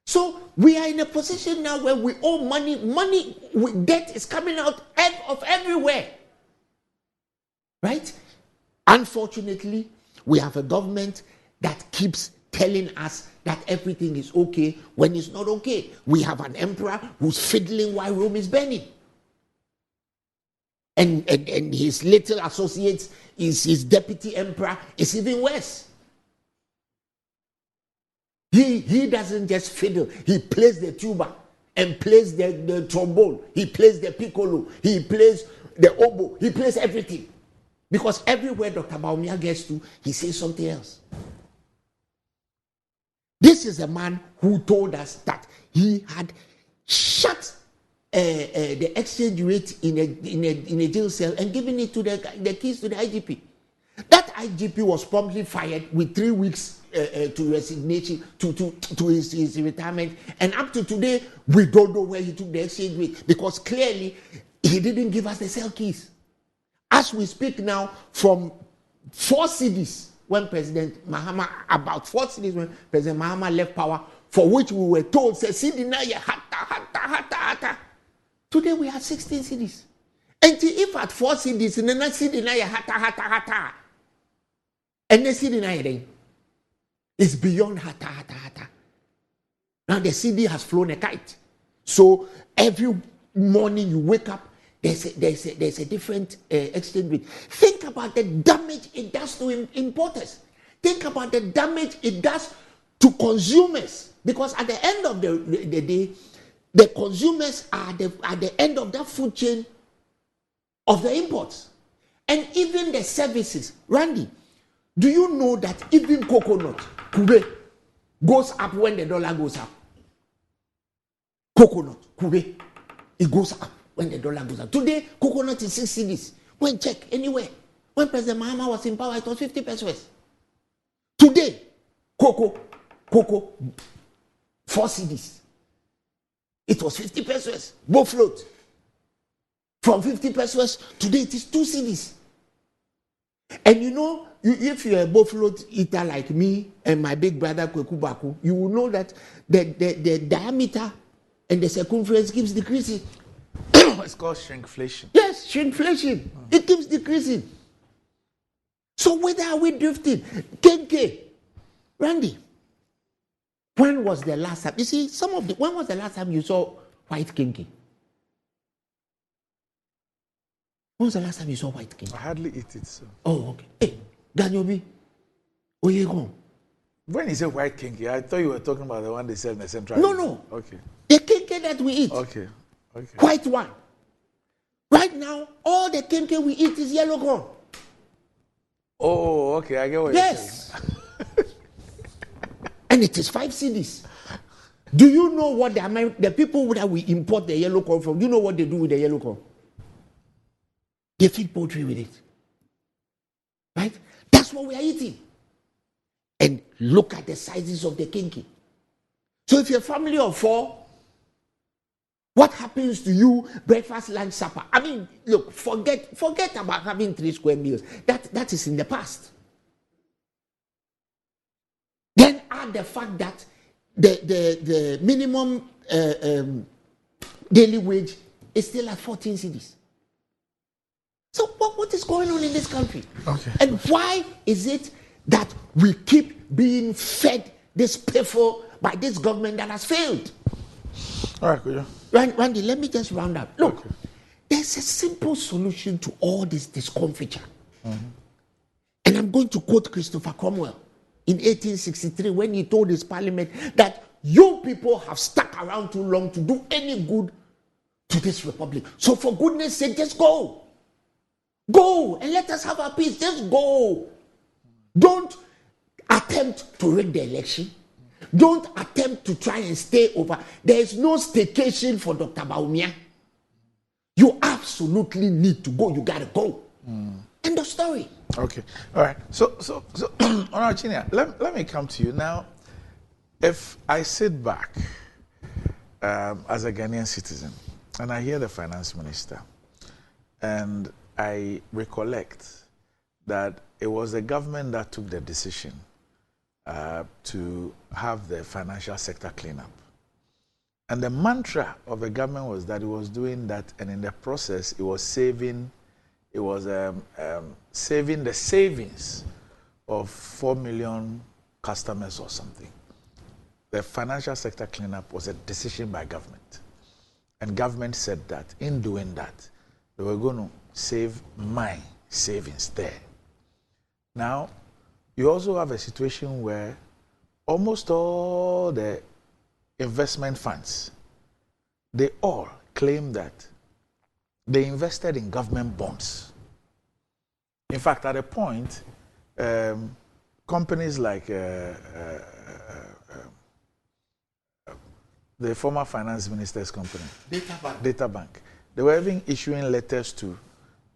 So we are in a position now where we owe money. Debt is coming out of everywhere. Right? Unfortunately, we have a government that keeps telling us that everything is okay when it's not okay. We have an emperor who's fiddling while Rome is burning. And his little associates, his deputy emperor, is even worse. He doesn't just fiddle. He plays the tuba and plays the trombone. He plays the piccolo. He plays the oboe. He plays everything. Because everywhere Dr. Baumia gets to, he says something else. This is a man who told us that he had shut the exchange rate in a jail cell and given it to the keys to the IGP. That IGP was promptly fired with 3 weeks to resignation, to his retirement. And up to today, we don't know where he took the exchange rate, because clearly he didn't give us the cell keys. As we speak now, from 4 cities, when President Mahama, about 4 cities when President Mahama left power, for which we were told, say, Sidinaya, hata. Today we have 16 cities. And if at 4 cities, and then Sidinaya, hata. And then Sidinaya, it's beyond hata. Now the CD has flown a kite. So every morning you wake up, there's a different exchange rate. Think about the damage it does to importers. Think about the damage it does to consumers. Because at the end of the day, the consumers are at the end of that food chain of the imports. And even the services. Randy, do you know that even coconut, kube, goes up when the dollar goes up? Coconut, kube, it goes up when the dollar goes up. Today, coconut is 6 cedis. Go and check anywhere. When President Mahama was in power, it was 50 pesos. Today, cocoa, 4 cedis. It was 50 pesos. Both float. From 50 pesos, today it is 2 cedis. And you know, if you're a buffalo eater like me and my big brother Kweku Baku, you will know that the diameter and the circumference keeps decreasing. It's called shrinkflation. Yes, shrinkflation. It keeps decreasing. So whether are we drifting? Kenke, Randy, when was the last time? You see, when was the last time you saw white kenke? When was the last time you saw white kenke? I hardly eat it, so. Oh, okay. Hey, Ganyobi, Oyegon. When you say white kenke, I thought you were talking about the one they sell in the central. No. Okay. The kenke that we eat. Okay. White one. Right now, all the kenke we eat is yellow corn. Oh, okay, I get what Yes. you're saying. And it is 5 cedis. Do you know what the people that we import the yellow corn from, you know what they do with the yellow corn? They feed poultry with it. Right? That's what we are eating. And look at the sizes of the kinky. So if you're a family of 4, what happens to you breakfast, lunch, supper? I mean, look, forget about having 3 square meals. That is in the past. Then add the fact that the minimum daily wage is still at 14 cedis. So what is going on in this country? Okay. And why is it that we keep being fed this piffle by this government that has failed? All right, Kujo. Randy, let me just round up. Look, Okay. there's a simple solution to all this discomfiture. And I'm going to quote Christopher Cromwell in 1863 when he told his parliament that you people have stuck around too long to do any good to this republic. So for goodness sake, just go. Go and let us have our peace. Just go. Don't attempt to rig the election. Don't attempt to try and stay over. There is no staycation for Dr. Baumia. You absolutely need to go. You got to go. End of story. Okay. All right. So, Honorable let me come to you now. If I sit back as a Ghanaian citizen and I hear the finance minister and I recollect that it was the government that took the decision to have the financial sector cleanup. And the mantra of the government was that it was doing that, and in the process, it was saving the savings of 4 million customers or something. The financial sector cleanup was a decision by government. And government said that in doing that, they were going to save my savings there. Now, you also have a situation where almost all the investment funds, they all claim that they invested in government bonds. In fact, at a point, companies like the former finance minister's company, Data Bank, they were even issuing letters to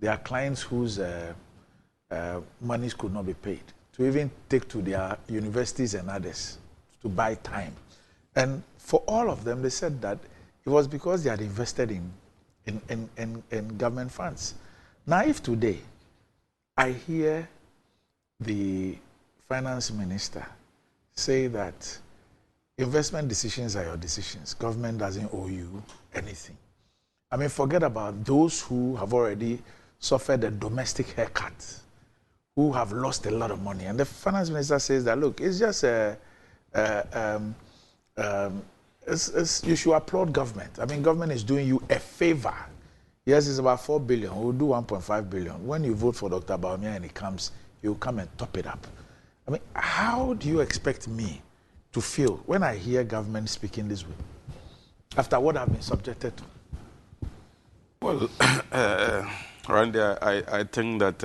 their clients whose monies could not be paid, to even take to their universities and others to buy time. And for all of them, they said that it was because they had invested in government funds. Now, if today I hear the finance minister say that investment decisions are your decisions, government doesn't owe you anything. I mean, forget about those who have already suffered a domestic haircut, who have lost a lot of money. And the finance minister says that, look, it's just you should applaud government. I mean, government is doing you a favor. Yes, it's about 4 billion. We'll do 1.5 billion. When you vote for Dr. Baumia and he comes, he'll come and top it up. I mean, how do you expect me to feel when I hear government speaking this way, after what I've been subjected to? Well, Randy, I think that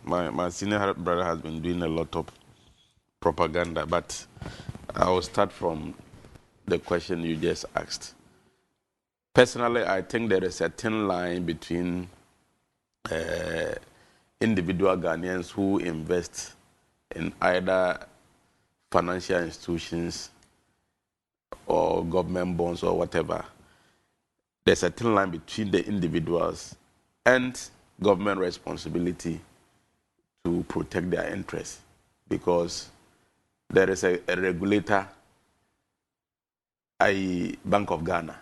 my senior brother has been doing a lot of propaganda, but I will start from the question you just asked. Personally, I think there is a thin line between individual Ghanaians who invest in either financial institutions or government bonds or whatever. There's a thin line between the individuals and government responsibility to protect their interests, because there is a regulator, i.e. Bank of Ghana,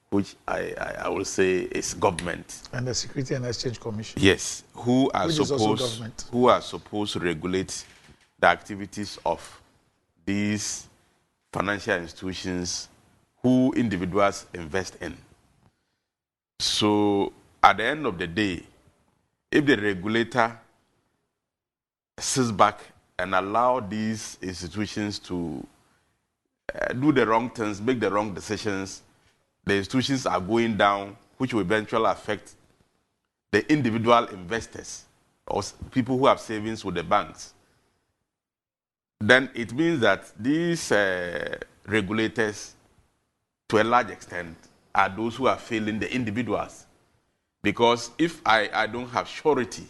which I will say is government. And the Security and Exchange Commission. Yes, who are supposed to regulate the activities of these financial institutions who individuals invest in. So at the end of the day, if the regulator sits back and allow these institutions to do the wrong things, make the wrong decisions, the institutions are going down, which will eventually affect the individual investors or people who have savings with the banks, then it means that these regulators, to a large extent, are those who are failing the individuals. Because if I don't have surety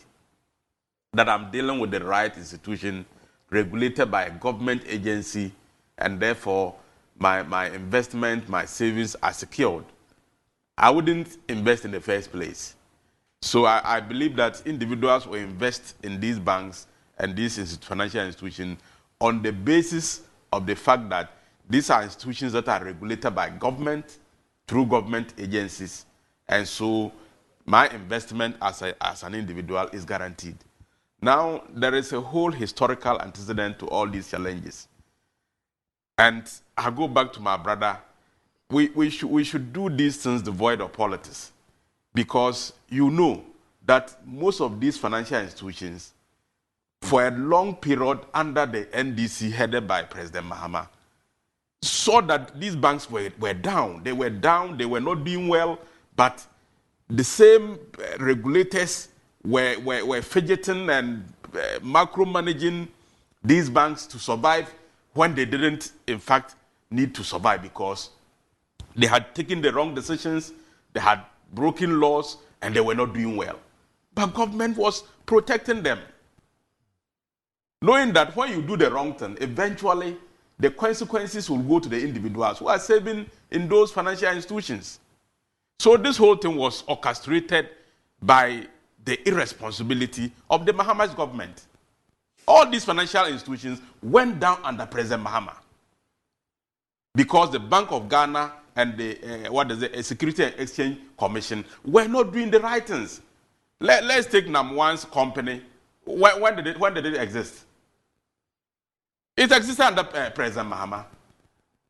that I'm dealing with the right institution regulated by a government agency, and therefore my investment, my savings are secured, I wouldn't invest in the first place. So I believe that individuals will invest in these banks and these financial institutions on the basis of the fact that these are institutions that are regulated by government through government agencies. And so my investment as an individual is guaranteed. Now, there is a whole historical antecedent to all these challenges. And I go back to my brother. We should do these things devoid of politics, because you know that most of these financial institutions, for a long period under the NDC headed by President Mahama, saw that these banks were down. They were down, they were not doing well, but the same regulators were fidgeting and macro-managing these banks to survive when they didn't, in fact, need to survive, because they had taken the wrong decisions, they had broken laws, and they were not doing well. But government was protecting them, knowing that when you do the wrong thing, eventually the consequences will go to the individuals who are saving in those financial institutions. So this whole thing was orchestrated by the irresponsibility of the Mahama's government. All these financial institutions went down under President Mahama because the Bank of Ghana and the Security and Exchange Commission were not doing the right things. Let's take Namwan's company. When did it exist? It existed under President Mahama.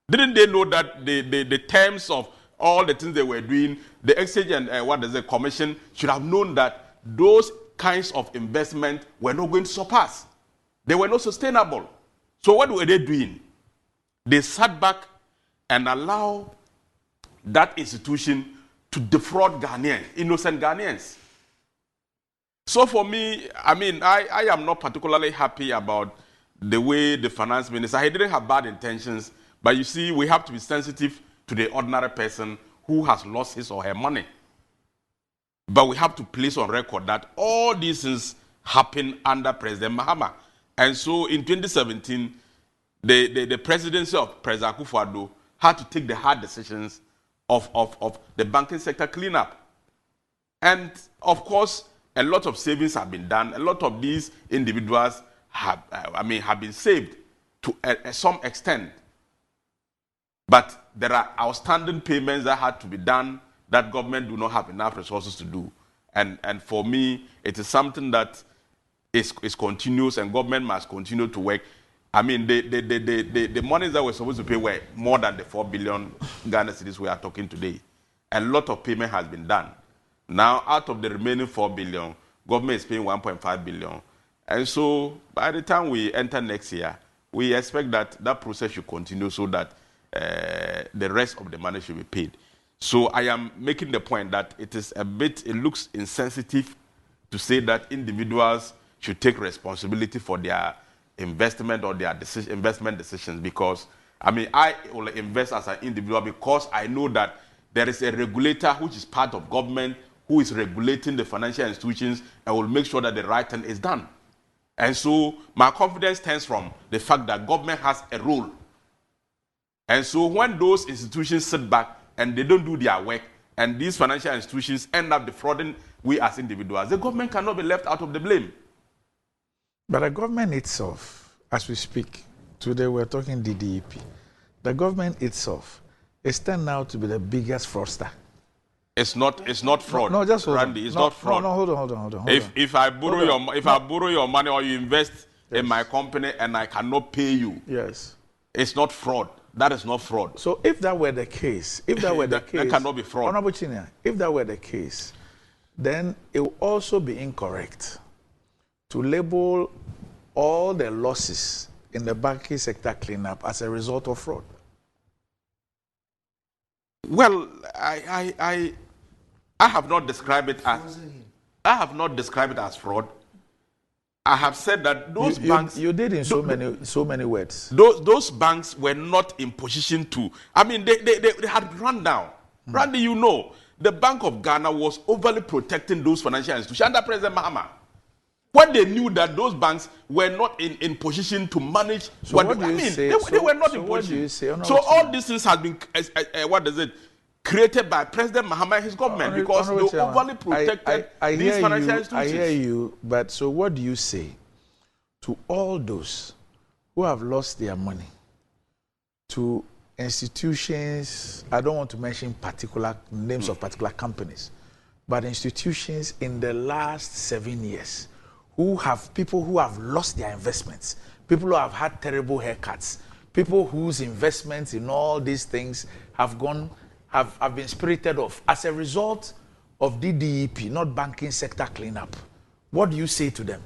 Didn't they know that the terms of all the things they were doing, the exchange and commission should have known that those kinds of investment were not going to surpass. They were not sustainable. So what were they doing? They sat back and allowed that institution to defraud Ghanaians, innocent Ghanaians. So for me, I am not particularly happy about the way the finance minister, he didn't have bad intentions, but you see, we have to be sensitive to the ordinary person who has lost his or her money. But we have to place on record that all these things happened under President Mahama. And so in 2017, the presidency of President Akufo-Addo had to take the hard decisions of the banking sector cleanup. And of course, a lot of savings have been done. A lot of these individuals have been saved to some extent. But there are outstanding payments that had to be done that government do not have enough resources to do. And for me, it is something that is continuous, and government must continue to work. I mean, the monies that we're supposed to pay were more than the 4 billion Ghana cedis we are talking today. A lot of payment has been done. Now, out of the remaining 4 billion, government is paying 1.5 billion. And so, by the time we enter next year, we expect that process should continue so that the rest of the money should be paid. So I am making the point that it looks insensitive to say that individuals should take responsibility for their investment or their investment decisions, because, I will invest as an individual because I know that there is a regulator which is part of government who is regulating the financial institutions and will make sure that the right thing is done. And so my confidence stems from the fact that government has a role. And so when those institutions sit back and they don't do their work, and these financial institutions end up defrauding we as individuals, the government cannot be left out of the blame. But the government itself, as we speak, today we're talking DDEP, the government itself is turned out to be the biggest fraudster. It's not fraud. No, just hold Randy, on. it's not fraud. No, hold on. If I borrow your money or you invest in my company and I cannot pay you, yes, it's not fraud. That is not fraud. So if that were the case, that cannot be fraud. Honorable Chinia, if that were the case, then it would also be incorrect to label all the losses in the banking sector cleanup as a result of fraud. Well, I have not described it as I have not described it as fraud. I have said that those banks... You did in so many words. Those banks were not in position to... I mean, they had run down. Randy, you know, the Bank of Ghana was overly protecting those financial institutions under President Mahama. When they knew that those banks were not in position to manage... So what do you say? They were not in position. What do you say? So all these things have been... created by President Mahama and his government because they overly protected these financial institutions. I hear you, but so what do you say to all those who have lost their money, to institutions, I don't want to mention particular names of particular companies, but institutions in the last 7 years people who have lost their investments, people who have had terrible haircuts, people whose investments in all these things have been spirited off as a result of DDEP, not banking sector cleanup. What do you say to them?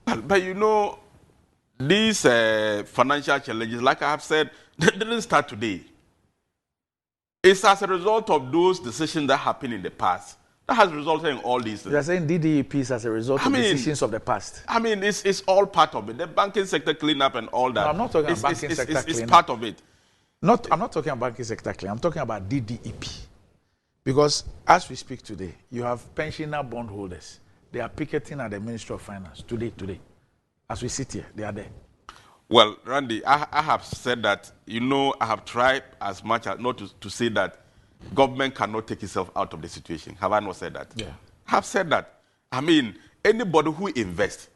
But you know, these financial challenges, like I have said, they didn't start today. It's as a result of those decisions that happened in the past that has resulted in all these things. You're saying DDEP is as a result of decisions of the past? I mean, it's all part of it. The banking sector cleanup and all that. No, I'm not talking about banking sector cleanup. It's part of it. I'm not talking about banking sector cleanup. I'm talking about DDEP. Because as we speak today, you have pensioner bondholders. They are picketing at the Ministry of Finance today. As we sit here, they are there. Well, Randy, I have said that, you know, I have tried as much as not to say that government cannot take itself out of the situation. Have I not said that? Yeah. I have said that. I mean, anybody who invests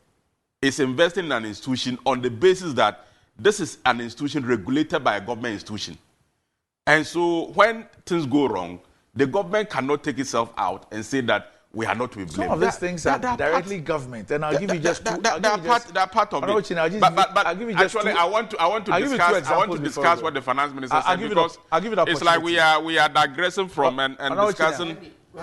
is investing in an institution on the basis that this is an institution regulated by a government institution. And so when things go wrong, the government cannot take itself out and say that we are not to be blamed. Some of these things are directly government, and I'll give you just two. They're part of it. But I'll give you just actually, two. I want to discuss what the finance minister said, because it's like we are digressing from and discussing.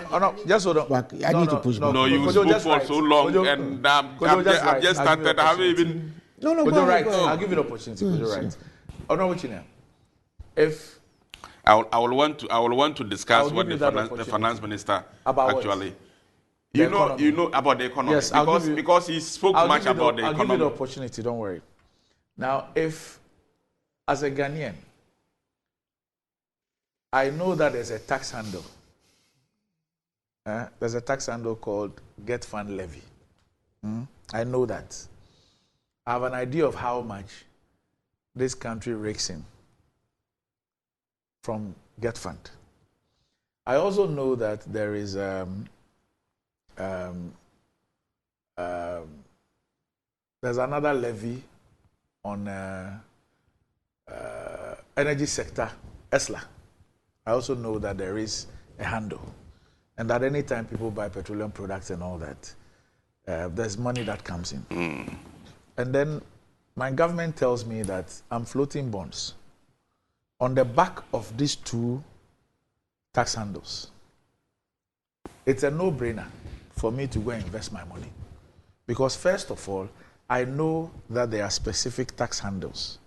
Oh, no, just hold on. I need to push back. No, you spoke for so long, and I've just started. I haven't even. No, go right. I'll give you the opportunity. Go right. Oh no, what you know? If I will want to discuss what the finance minister about actually. What? You know about the economy. Yes, because he spoke much about the economy. I'll give you the opportunity, don't worry. Now, if, as a Ghanaian, I know that there's a tax handle. There's a tax handle called Get Fund Levy. I know that. I have an idea of how much this country rakes in from Get Fund. I also know that there is there's another levy on energy sector, ESLA. I also know that there is a handle, and that any time people buy petroleum products and all that, there's money that comes in. And then my government tells me that I'm floating bonds on the back of these two tax handles. It's a no-brainer for me to go and invest my money. Because first of all, I know that there are specific tax handles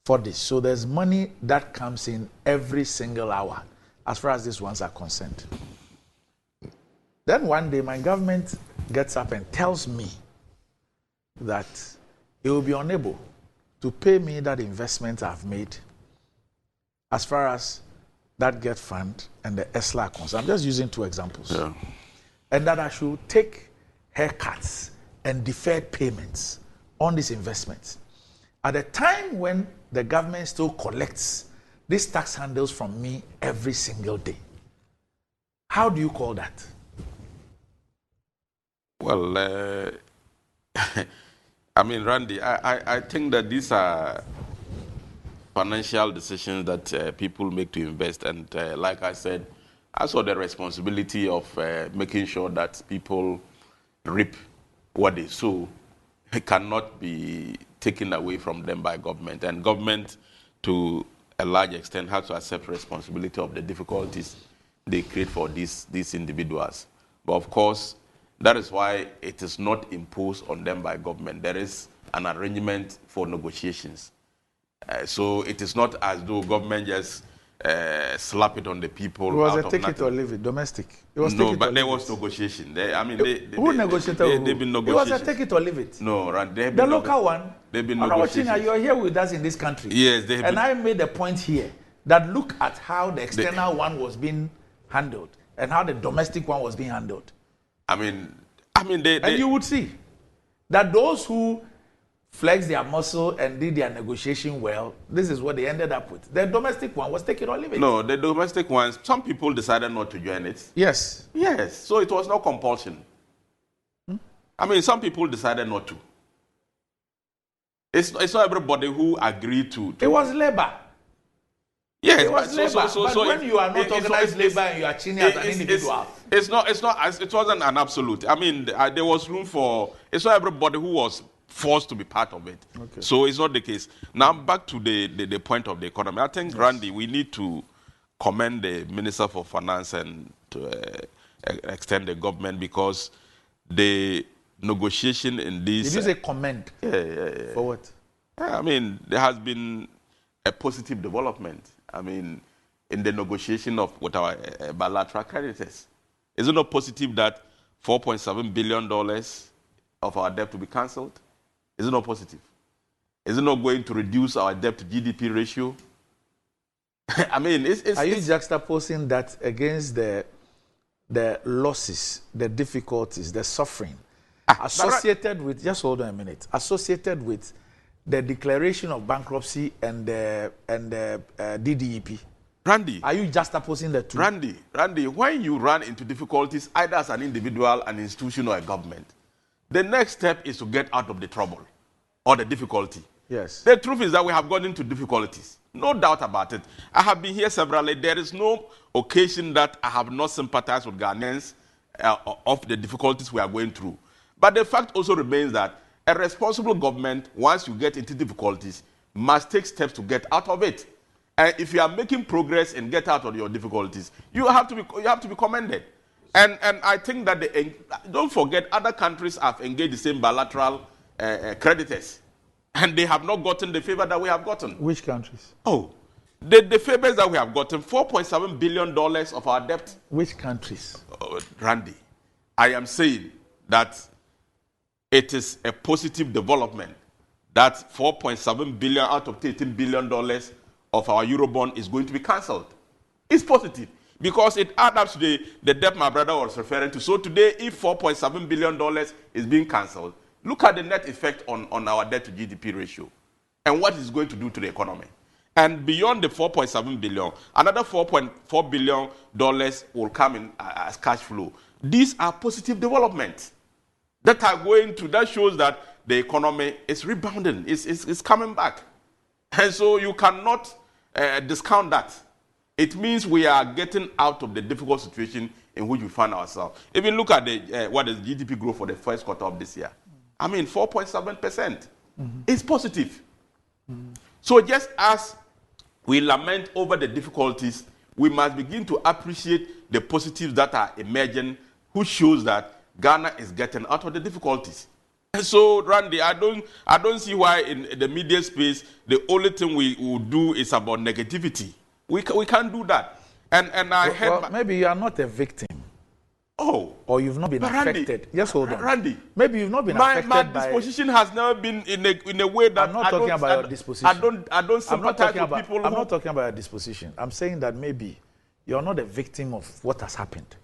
for this. So there's money that comes in every single hour as far as these ones are concerned. Then one day my government gets up and tells me that it will be unable to pay me that investment I've made as far as that Get Fund and the ESLA are concerned. I'm just using two examples. Yeah. And that I should take haircuts and deferred payments on these investments. At a time when the government still collects these tax handles from me every single day. How do you call that? Well, I mean, Randy, I think that these are financial decisions that people make to invest. And like I said, I saw the responsibility of making sure that people reap what they sow. It cannot be taken away from them by government. And government, to a large extent, has to accept responsibility of the difficulties they create for these individuals. But of course, that is why it is not imposed on them by government. There is an arrangement for negotiations. So it is not as though government just slap it on the people. It was out a of take nothing. it or leave it, domestic. It was No, take it but or there leave was it. negotiation. Who negotiated? They've been It was negotiations. a take it or leave it. No, right. The local one. They've been Negotiations. negotiations. You are here with us in this country. Yes, they have and been. I made a point here that look at how the external one was being handled and how the domestic one was being handled. I mean, and you would see that those who flexed their muscle and did their negotiation well, this is what they ended up with. The domestic one was take it or leave it. No, the domestic ones, some people decided not to join it. Yes. Yes, so it was no compulsion. I mean, some people decided not to. It's not everybody who agreed to. It was labor. Yes, it was labor. But when you are not organized labor and you are cheating as an individual. It wasn't an absolute. I mean, there was room for, it's not everybody who was forced to be part of it. Okay. So it's not the case. Now back to the point of the economy. I think, Randy, we need to commend the Minister for Finance and to extend the government because the negotiation in this... Did you say commend? Yeah. For what? I mean, there has been a positive development. I mean, in the negotiation with our bilateral creditors. Is it not positive that $4.7 billion of our debt will be cancelled? Is it not positive? Is it not going to reduce our debt to GDP ratio? I mean, are you juxtaposing that against the losses, the difficulties, the suffering associated with, just hold on a minute, associated with the declaration of bankruptcy and the DDEP? Randy. Are you juxtaposing the two? Randy, when you run into difficulties, either as an individual, an institution, or a government, the next step is to get out of the trouble or the difficulty. Yes. The truth is that we have gone into difficulties. No doubt about it. I have been here severally. There is no occasion that I have not sympathized with Ghanaians of the difficulties we are going through. But the fact also remains that a responsible government, once you get into difficulties, must take steps to get out of it. And if you are making progress and get out of your difficulties, you have to be commended. And I think that don't forget, other countries have engaged the same bilateral creditors, and they have not gotten the favor that we have gotten. Which countries? Oh, the favors that we have gotten, $4.7 billion of our debt. Which countries? Randy, I am saying that it is a positive development that $4.7 billion out of $13 billion of our Eurobond is going to be cancelled. It's positive because it adds up to the debt my brother was referring to. So today, if $4.7 billion is being cancelled, look at the net effect on our debt to GDP ratio and what it's going to do to the economy. And beyond the $4.7 billion, another $4.4 billion will come in as cash flow. These are positive developments that shows that the economy is rebounding, it's coming back. And so you cannot discount that. It means we are getting out of the difficult situation in which we find ourselves. Even look at what is GDP growth for the first quarter of this year. I mean, 4.7%. It's positive. So just as we lament over the difficulties, we must begin to appreciate the positives that are emerging, which shows that Ghana is getting out of the difficulties. And so, Randy, I don't see why in the media space the only thing we will do is about negativity. We can't do that. And I heard maybe you are not a victim. Oh, or you've not been affected. Randy, yes, hold on. Randy, maybe you've not been affected my by... disposition has never been in a way that I'm not talking about your disposition. I don't sympathize with people. I'm not talking about your disposition. I'm saying that maybe you're not a victim of what has happened.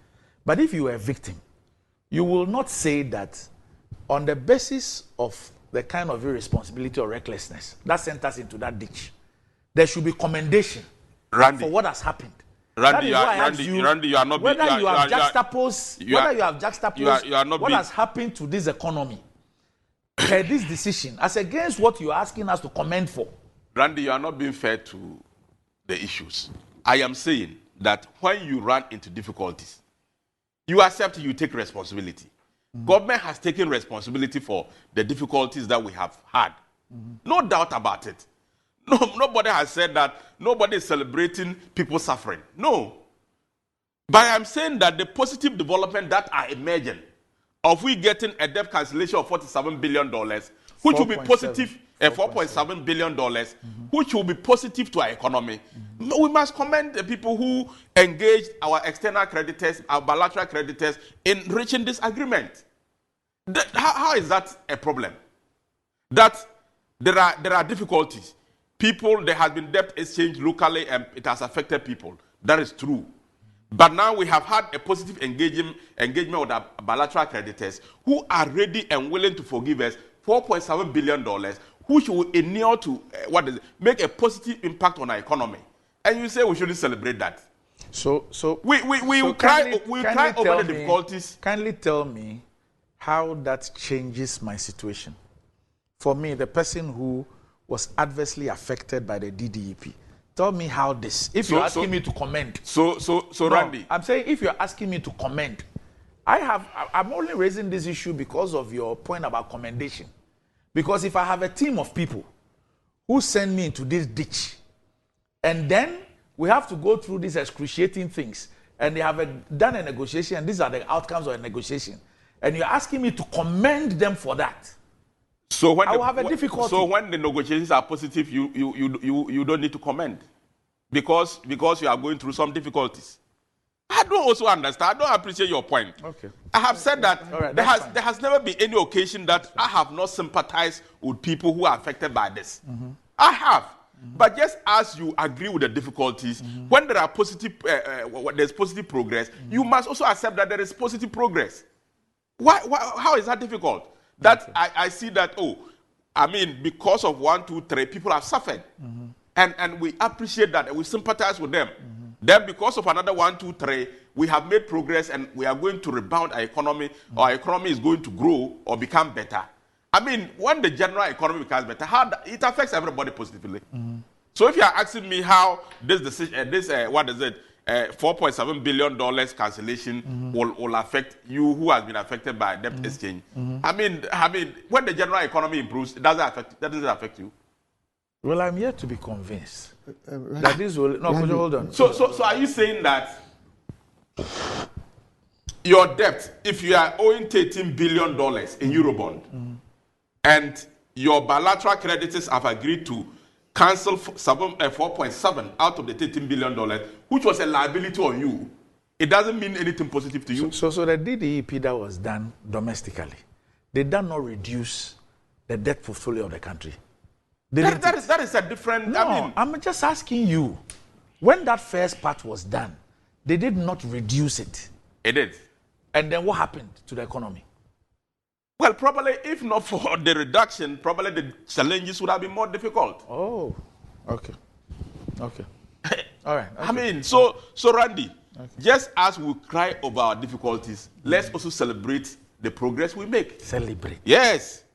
But if you were a victim, you will not say that on the basis of the kind of irresponsibility or recklessness that sent us into that ditch, there should be commendation, Randy, for what has happened. Randy, you are not whether you have juxtaposed what has happened to this economy, this decision, as against what you are asking us to commend for. Randy, you are not being fair to the issues. I am saying that when you run into difficulties, you accept, you take responsibility. Government has taken responsibility for the difficulties that we have had. No doubt about it. Nobody has said that. Nobody is celebrating people suffering. No. But I'm saying that the positive development that are emerging of we getting a debt cancellation of $47 billion, which will be positive, $4.7 billion, which will be positive to our economy. We must commend the people who engaged our external creditors, our bilateral creditors in reaching this agreement. How is that a problem? That there are difficulties. There has been debt exchange locally and it has affected people. That is true. But now we have had a positive engagement with our bilateral creditors who are ready and willing to forgive us $4.7 billion, which will enable to make a positive impact on our economy. And you say we shouldn't celebrate that. So we will cry over the difficulties. Kindly tell me how that changes my situation. For me, the person who was adversely affected by the DDEP, tell me how this. If you're asking me to comment. Randy. I'm saying if you're asking me to comment, I'm only raising this issue because of your point about commendation. Because if I have a team of people who send me into this ditch, and then we have to go through these excruciating things, and they have done a negotiation, and these are the outcomes of a negotiation, and you're asking me to commend them for that, I will have a difficulty. So when the negotiations are positive, you don't need to comment because you are going through some difficulties. I don't also understand. I don't appreciate your point. Okay. I have said that right, there has never been any occasion that I have not sympathized with people who are affected by this. Mm-hmm. I have. Mm-hmm. But just as you agree with the difficulties, when there are there's positive progress, you must also accept that there is positive progress. How is that difficult? That I see that, because of 1, 2, 3, people have suffered. Mm-hmm. And we appreciate that and we sympathize with them. Mm-hmm. Then because of another 1, 2, 3, we have made progress and we are going to rebound our economy, or our economy is going to grow or become better. When the general economy becomes better, it affects everybody positively. Mm-hmm. So if you are asking me how this decision, $4.7 billion cancellation will affect you who has been affected by debt exchange. Mm-hmm. When the general economy improves, that doesn't affect you. Well, I'm yet to be convinced that this will. No, could you hold on? So are you saying that your debt, if you are owing $13 billion in Eurobond, and your bilateral creditors have agreed to cancel 4.7 out of the $13 billion, which was a liability on you, it doesn't mean anything positive to you? So the DDEP that was done domestically, they did not reduce the debt portfolio of the country. That is a different... No, I'm just asking you. When that first part was done, they did not reduce it. It did. And then what happened to the economy? Well, probably if not for the reduction, probably the challenges would have been more difficult. Oh, okay. All right. Okay. So Randy, just as we cry over our difficulties, let's also celebrate the progress we make. Celebrate? Yes.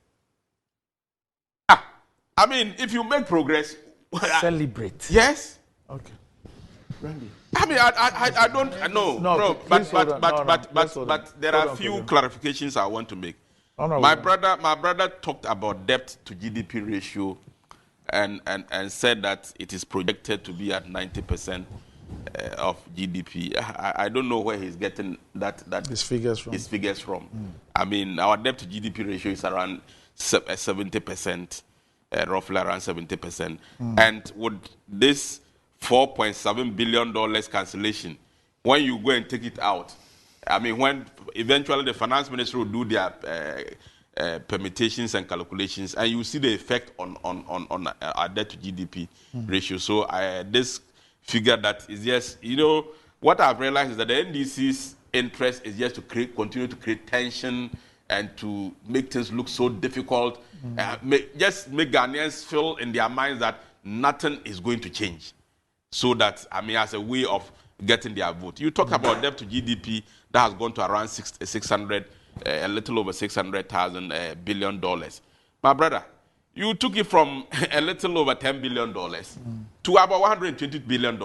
If you make progress... Celebrate? Yes. Okay. Randy. I don't know. But there are a few clarifications I want to make. My brother talked about debt to GDP ratio and said that it is projected to be at 90% of GDP. I don't know where he's getting his figures from. Our debt to GDP ratio is around 70%, roughly around 70%. And with this $4.7 billion cancellation, when you go and take it out, when eventually the finance ministry will do their permutations and calculations, and you see the effect on our debt to GDP ratio. So this figure that is just, what I've realized is that the NDC's interest is just to continue to create tension and to make things look so difficult, just make Ghanaians feel in their minds that nothing is going to change. So that, as a way of getting their vote. You talk about debt to GDP that has gone to around a little over $600,000 billion. My brother, you took it from a little over $10 billion to about $120 billion.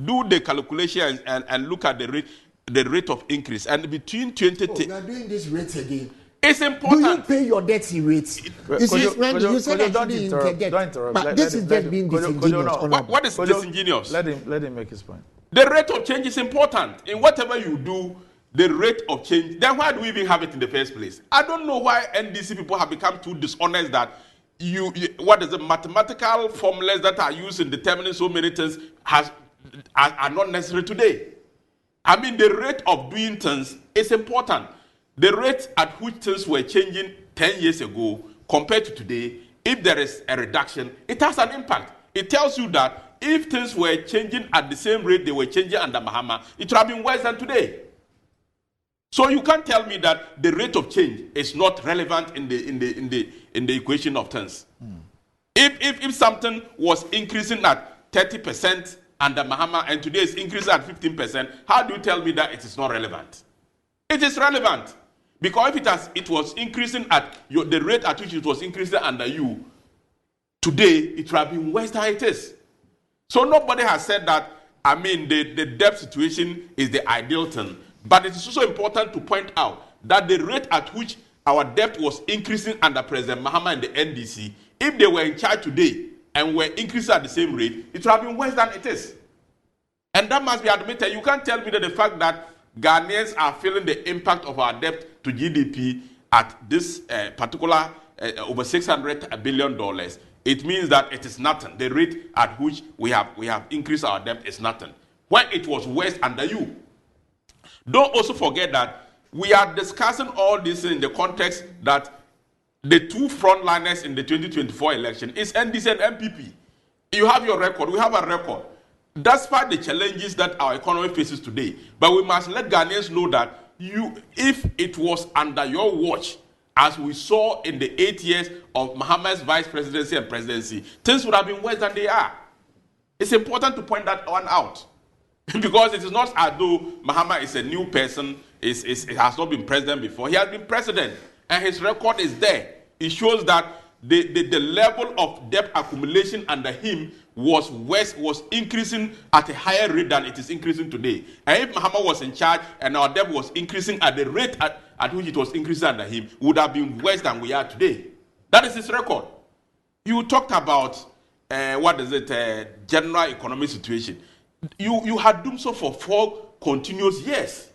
Do the calculation and look at the rate of increase. And between 20... you are doing this rates again. It's important. Do you pay your debts in rates? You see, when you say that don't interrupt. But this is just being disingenuous. What is disingenuous? Let him make his point. The rate of change is important. In whatever you do, the rate of change, then why do we even have it in the first place? I don't know why NDC people have become too dishonest that what is the mathematical formulas that are used in determining so many things are not necessary today. I mean, the rate of doing things is important. The rate at which things were changing 10 years ago compared to today, if there is a reduction, it has an impact. It tells you that if things were changing at the same rate they were changing under Mahama, it would have been worse than today. So you can't tell me that the rate of change is not relevant in the equation of things. If something was increasing at 30% under Mahama and today is increasing at 15%, how do you tell me that it is not relevant? It is relevant. Because if it was increasing at the rate at which it was increasing under you, today it would have been worse than it is. So nobody has said that, I mean, the debt situation is the ideal thing. But it is also important to point out that the rate at which our debt was increasing under President Mahama and the NDC, if they were in charge today and were increasing at the same rate, it would have been worse than it is. And that must be admitted. You can't tell me that the fact that Ghanaians are feeling the impact of our debt to GDP at this particular over $600 billion, it means that it is nothing. The rate at which we have increased our debt is nothing. When it was worse under you. Don't also forget that we are discussing all this in the context that the two frontliners in the 2024 election is NDC and MPP. You have your record. We have a record. Despite the challenges that our economy faces today, but we must let Ghanaians know that if it was under your watch, as we saw in the 8 years of Mahama's vice presidency and presidency, things would have been worse than they are. It's important to point that one out. Because it is not as though Mahama is a new person, he has not been president before. He has been president, and his record is there. It shows that the level of debt accumulation under him was increasing at a higher rate than it is increasing today. And if Mahama was in charge and our debt was increasing at the rate at which it was increasing under him, would have been worse than we are today. That is his record. You talked about general economic situation. You had done so for 4 continuous years.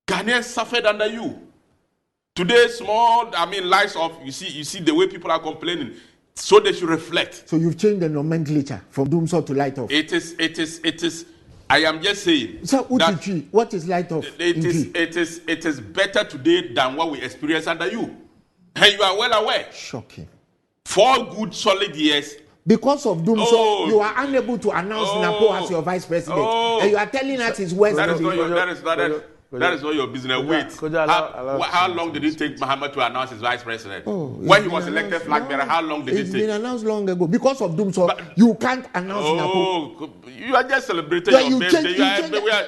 Ghanaians suffered under you. Today, lives of you see the way people are complaining. So they should reflect. So you've changed the nomenclature from doomsday to light off. It is. I am just saying. So what is light off? It is better today than what we experienced under you, and you are well aware. Shocking. 4 good solid years. Because of doomsday, you are unable to announce Napo as your vice president, and you are telling us it's worse. That is not your business. Wait, how long did it take Mahama to announce his vice president? When he was elected flag bearer, how long did it take? It's been announced long ago. Because of doomsday, you can't announce Napo. You are just celebrating your birthday.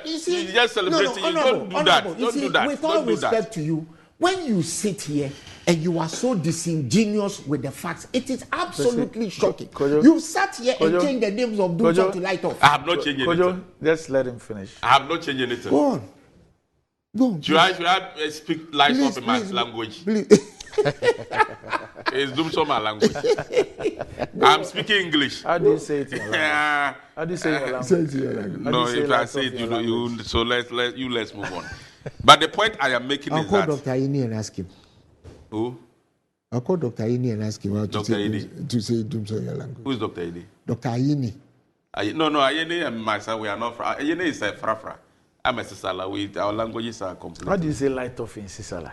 You just celebrating. You don't do that. Don't do that. With all respect to you, when you sit here and you are so disingenuous with the facts, it is absolutely shocking. You sat here and changed the names of doomsday to light off. I have not changed anything. Just let him finish. I have not changed anything. Go on. Should I speak light off in my language? Please. It's doomsday my language. I'm speaking English. How do you say it in your language? How do you say it in your language? Say it in your language. No, if I say it, let's move on. But the point I am making is that I'll call Dr. Ini and ask him. Who? I'll call Dr. Ini and ask him how to say doomsday in your language. Who is Dr. Ini? Dr. Ini. No, Ayene and myself, we are not. Ayene is a frafra. I'm a Sisala. Our languages are complete. How do you say light off in Sisala?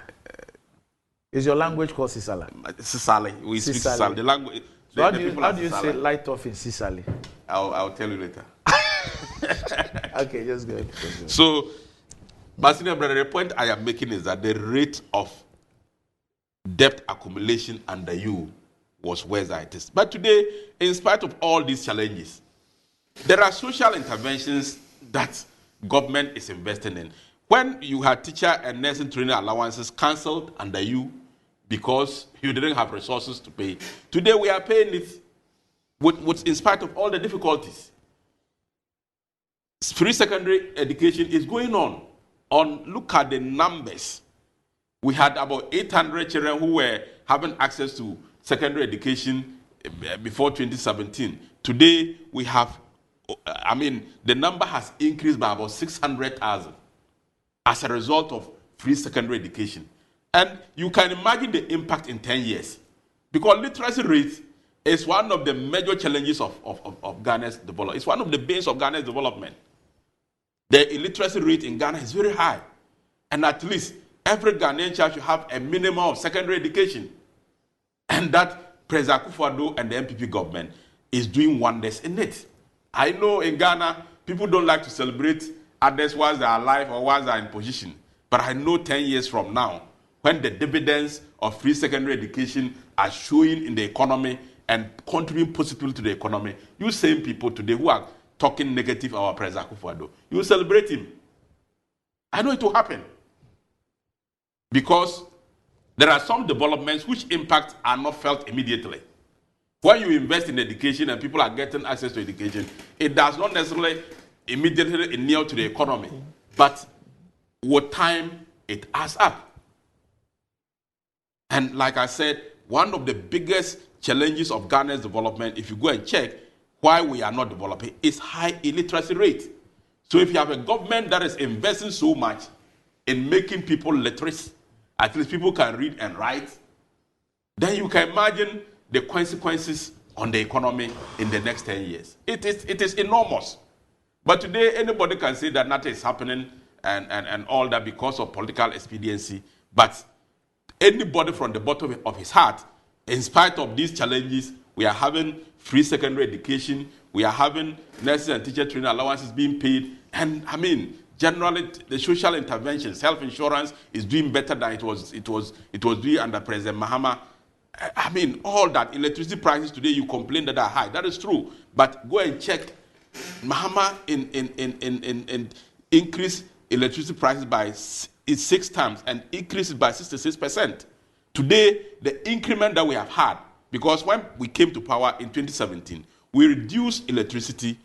Is your language called Sisala? Sisali. We speak Sisali. The language. So how do you say light off in Sisali? I'll tell you later. Okay, just go ahead. So, but senior brother, the point I am making is that the rate of debt accumulation under you was worse than it is. But today, in spite of all these challenges, there are social interventions that government is investing in. When you had teacher and nursing training allowances cancelled under you because you didn't have resources to pay, today we are paying it with in spite of all the difficulties. Free secondary education is going on. Look at the numbers. We had about 800 children who were having access to secondary education before 2017. Today we have, the number has increased by about 600,000 as a result of free secondary education. And you can imagine the impact in 10 years. Because literacy rate is one of the major challenges of Ghana's development. It's one of the base of Ghana's development. The illiteracy rate in Ghana is very high. And at least every Ghanaian child should have a minimum of secondary education. And that President Akufo-Addo and the MPP government is doing wonders in it. I know in Ghana, people don't like to celebrate others whilst they are alive or whilst they are in position. But I know 10 years from now, when the dividends of free secondary education are showing in the economy and contributing positively to the economy, you same people today who are talking negative about President Akufo-Addo, you celebrate him. I know it will happen. Because there are some developments which impact are not felt immediately. When you invest in education and people are getting access to education, it does not necessarily immediately inure to the economy. But with time, it adds up. And like I said, one of the biggest challenges of Ghana's development, if you go and check why we are not developing, is high illiteracy rate. So if you have a government that is investing so much in making people literate, at least people can read and write, then you can imagine the consequences on the economy in the next 10 years. It is enormous. But today, anybody can say that nothing is happening and all that because of political expediency. But anybody from the bottom of his heart, in spite of these challenges, we are having free secondary education, we are having nurses and teacher training allowances being paid, and I mean, generally, the social interventions, health insurance is doing better than it was doing under President Mahama. I mean, all that electricity prices today, you complain that are high. That is true. But go and check. Mahama in increase electricity prices by 6 times and increase it by 66%. Today, the increment that we have had, because when we came to power in 2017, we reduced electricity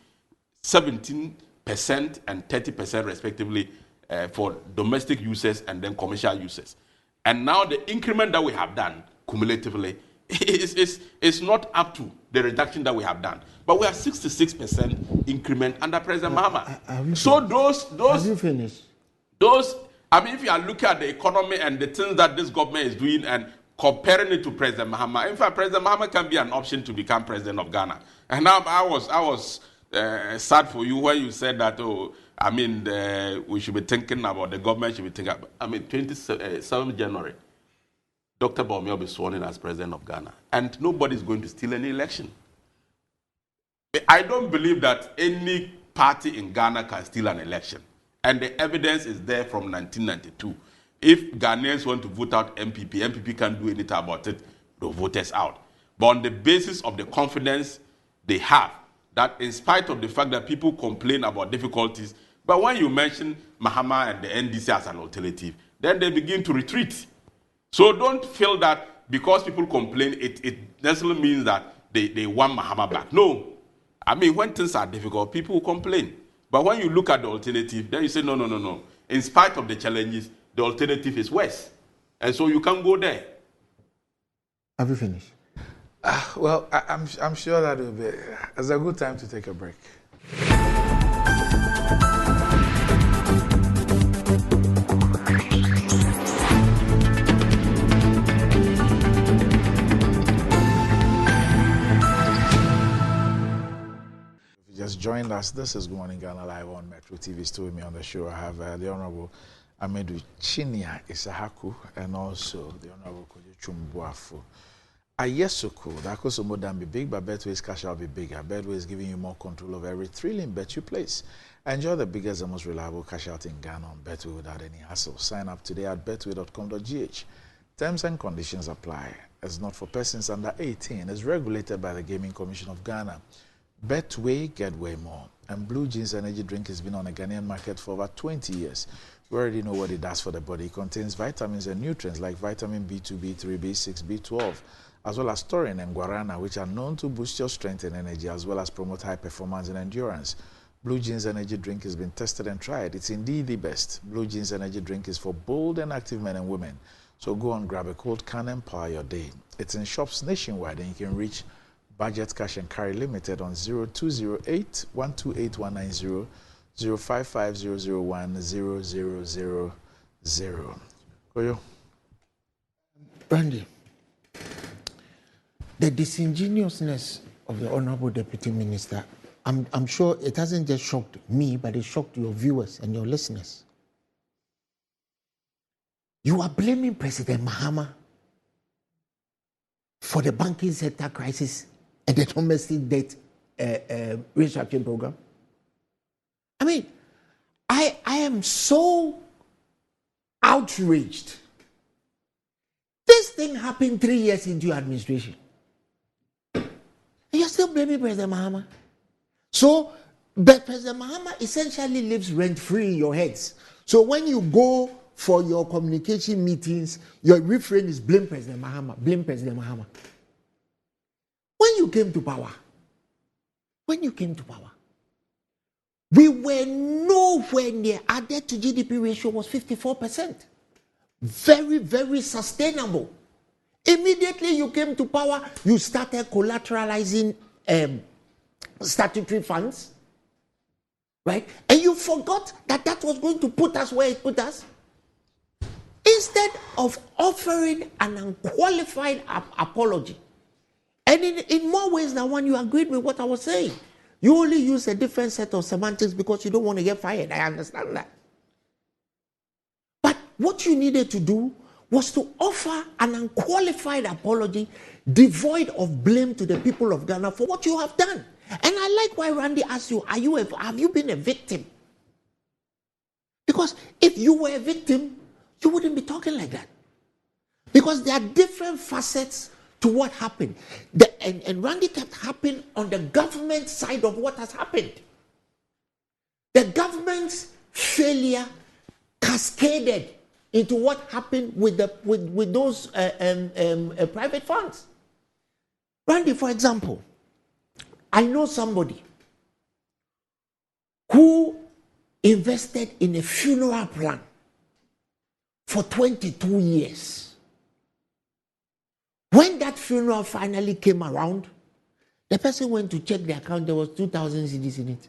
17% and 30% respectively for domestic users and then commercial users. And now the increment that we have done cumulatively is not up to the reduction that we have done. But we have 66% increment under President Mahama. So those have you finished? I mean, if you are looking at the economy and the things that this government is doing and comparing it to President Mahama, in fact, President Mahama can be an option to become president of Ghana. And now I was sad for you when you said that, we should be thinking about, the government should be thinking about, 27th January, Dr. Bawumia will be sworn in as president of Ghana. And nobody is going to steal any election. I don't believe that any party in Ghana can steal an election. And the evidence is there from 1992. If Ghanaians want to vote out MPP can't do anything about it, the voters out. But on the basis of the confidence they have, that in spite of the fact that people complain about difficulties, but when you mention Mahama and the NDC as an alternative, then they begin to retreat. So don't feel that because people complain, it necessarily means that they want Mahama back. No. I mean, when things are difficult, people complain. But when you look at the alternative, then you say, no. In spite of the challenges, the alternative is worse. And so you can't go there. Have you finished? Well, I'm sure that will be it's a good time to take a break. Just joined us. This is Good Morning Ghana Live on Metro TV. Still with me on the show, I have the Honorable Amedu Chinia Isahaku and also the Honorable Kojichum Buafu. Ayesoko, that could some more than be big, but Betway's cash out be bigger. Betway is giving you more control of every thrilling bet you place. Enjoy the biggest and most reliable cash out in Ghana on Betway without any hassle. Sign up today at betway.com.gh. Terms and conditions apply. It's not for persons under 18. It's regulated by the Gaming Commission of Ghana. Betway, get way more. And Blue Jeans energy drink has been on the Ghanaian market for over 20 years. We already know what it does for the body. It contains vitamins and nutrients like vitamin B2, B3, B6, B12, as well as taurine and guarana, which are known to boost your strength and energy, as well as promote high performance and endurance. Blue Jeans energy drink has been tested and tried. It's indeed the best. Blue Jeans energy drink is for bold and active men and women. So go and grab a cold can and power your day. It's in shops nationwide, and you can reach Budget Cash and Carry Limited on 0208 128 190 055 001 0000. Koyo. Brandy, the disingenuousness of the Honorable Deputy Minister, I'm sure it hasn't just shocked me, but it shocked your viewers and your listeners. You are blaming President Mahama for the banking sector crisis and the domestic debt restructuring program. I mean, I am so outraged. This thing happened 3 years into your administration. And you're still blaming President Mahama. So, but President Mahama essentially lives rent-free in your heads. So when you go for your communication meetings, your refrain is blame President Mahama, blame President Mahama. When you came to power, we were nowhere near. Our debt to GDP ratio was 54%. Very, very sustainable. Immediately you came to power, you started collateralizing statutory funds, right? And you forgot that was going to put us where it put us. Instead of offering an unqualified apology, and in more ways than one, you agreed with what I was saying. You only use a different set of semantics because you don't want to get fired. I understand that. But what you needed to do was to offer an unqualified apology devoid of blame to the people of Ghana for what you have done. And I like why Randy asked you, have you been a victim? Because if you were a victim, you wouldn't be talking like that. Because there are different facets to what happened. And Randy kept happening on the government side of what has happened. The government's failure cascaded into what happened with those private funds. Randy, for example, I know somebody who invested in a funeral plan for 22 years. When that funeral finally came around, the person went to check the account, there was 2,000 cedis in it.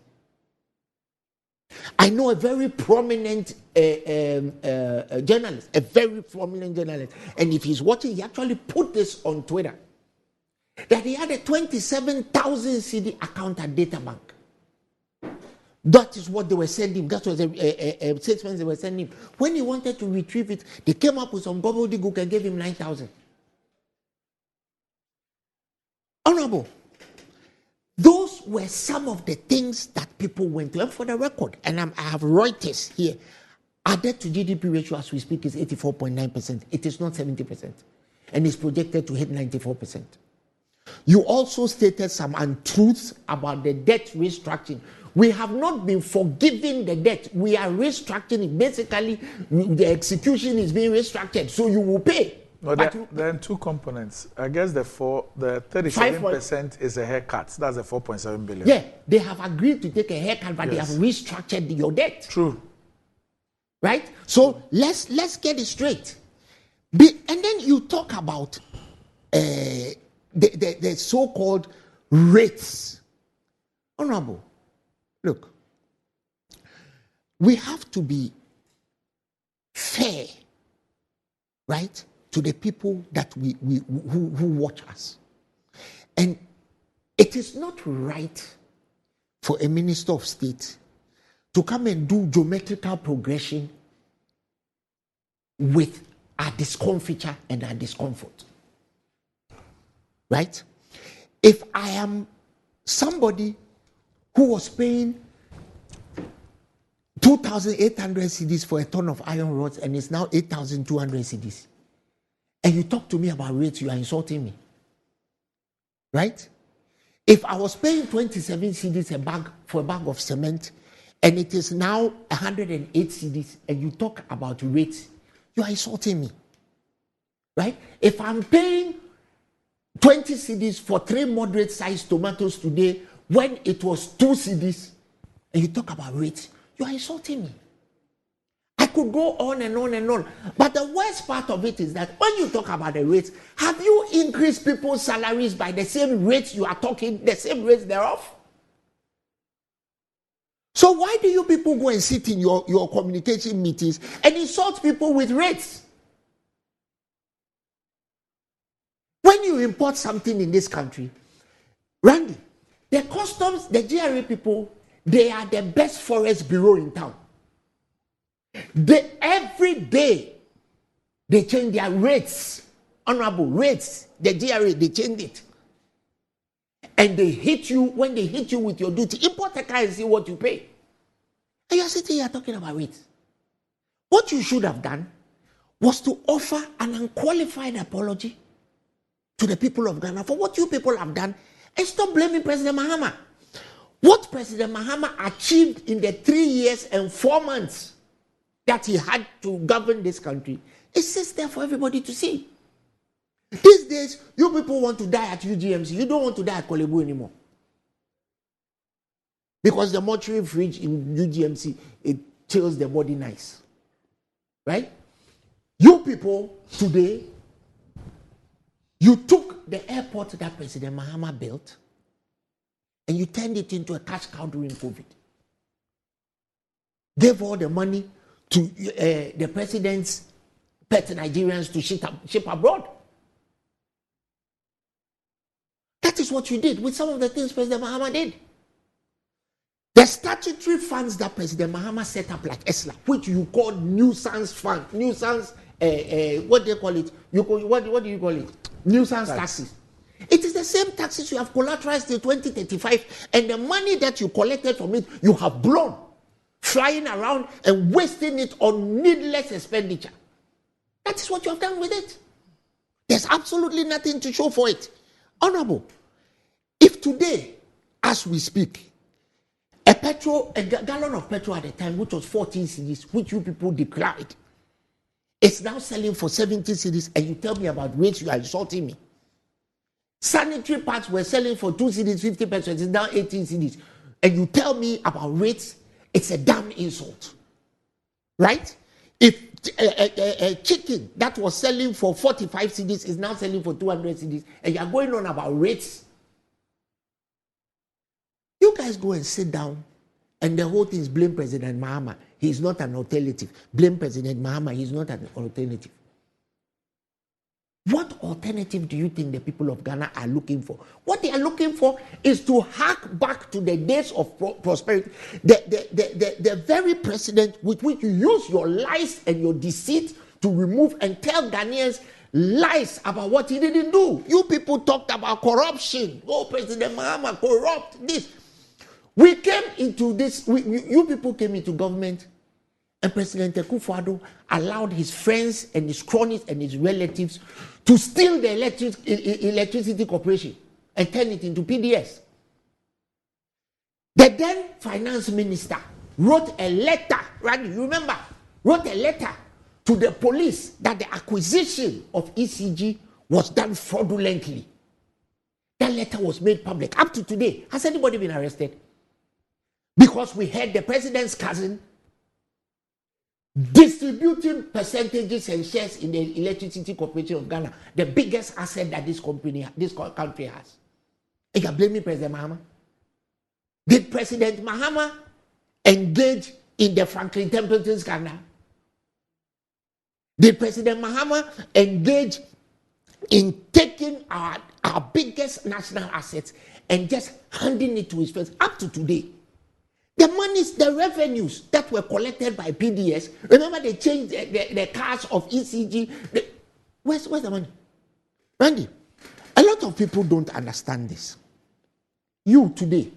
I know a very prominent journalist, and if he's watching, he actually put this on Twitter, that he had a 27,000 CD account at Databank. That is what they were sending. That was a statement they were sending. When he wanted to retrieve it, they came up with some gobbledygook and gave him 9,000. Honorable, those were some of the things that people went through. And for the record, and I have Reuters here, our debt to GDP ratio as we speak is 84.9%. It is not 70%. And it's projected to hit 94%. You also stated some untruths about the debt restructuring. We have not been forgiving the debt. We are restructuring it. Basically, the execution is being restructured, so you will pay. No, there are two components. I guess the 37% is a haircut. That's the 4.7 billion. Yeah, they have agreed to take a haircut, but yes, they have restructured your debt. True. Right? So let's get it straight. And then you talk about the so-called rates. Honorable, look, we have to be fair, right, to the people that who watch us. And it is not right for a minister of state to come and do geometrical progression with our discomfiture and our discomfort. Right? If I am somebody who was paying 2,800 cedis for a ton of iron rods and it's now 8,200 cedis, and you talk to me about rates, you are insulting me. Right? If I was paying 27 cedis for a bag of cement and it is now 108 cedis and you talk about rates, you are insulting me. Right? If I'm paying 20 cedis for 3 moderate-sized tomatoes today when it was 2 cedis and you talk about rates, you are insulting me. I could go on and on and on. But the worst part of it is that when you talk about the rates, have you increased people's salaries by the same rates you are talking, the same rates thereof? So why do you people go and sit in your communication meetings and insult people with rates? When you you import something in this country, Randy, the customs, the GRA people, they are the best forest bureau in town. Every day, they change their rates, honorable rates. The GRA, they change it. And they hit you, when they hit you with your duty, import a car and see what you pay. And you're sitting here talking about rates. What you should have done was to offer an unqualified apology to the people of Ghana for what you people have done and stop blaming President Mahama. What President Mahama achieved in the 3 years and 4 months that he had to govern this country, it sits there for everybody to see. These days, you people want to die at UGMC. You don't want to die at Kolebu anymore. Because the mortuary fridge in UGMC, it chills the body nice. Right? You people, today, you took the airport that President Mahama built and you turned it into a cash cow during COVID. Gave all the money to the president's pet Nigerians to ship abroad. That is what you did with some of the things President Mahama did. The statutory funds that President Mahama set up, like ESLA, which you call nuisance fund, nuisance, what do you call it? What do you call it? Nuisance taxes. It is the same taxes you have collateralized till 2035, and the money that you collected from it, you have blown, flying around and wasting it on needless expenditure. That is what you have done with it. There's absolutely nothing to show for it. Honorable, if today, as we speak, a gallon of petrol at the time, which was 14 cedis, which you people declared, it's now selling for 70 cedis, and you tell me about rates, you are insulting me. Sanitary pads were selling for 2 cedis, 50 pesos, it's now 18 cedis. And you tell me about rates, it's a damn insult. Right? If a chicken that was selling for 45 cedis is now selling for 200 cedis, and you're going on about rates, you guys go and sit down, and the whole thing is blame President Mahama. He's not an alternative. Blame President Mahama. He's not an alternative. What alternative do you think the people of Ghana are looking for? What they are looking for is to hark back to the days of prosperity. The very president with which you use your lies and your deceit to remove and tell Ghanaians lies about what he didn't do. You people talked about corruption. Oh, President Mahama, corrupt this. We came into this, you people came into government, and President Akufo-Addo allowed his friends and his cronies and his relatives to steal the electricity corporation and turn it into PDS. The then finance minister wrote a letter, right? You remember? Wrote a letter to the police that the acquisition of ECG was done fraudulently. That letter was made public. Up to today, has anybody been arrested? Because we had the president's cousin distributing percentages and shares in the Electricity Corporation of Ghana, the biggest asset that this country has. And you're blaming President Mahama? Did President Mahama engage in the Franklin Templeton scandal? Did President Mahama engage in taking our biggest national assets and just handing it to his friends? Up to today, the monies, the revenues that were collected by PDS, remember they changed the cars of ECG. Where's the money? Randy, a lot of people don't understand this. You today,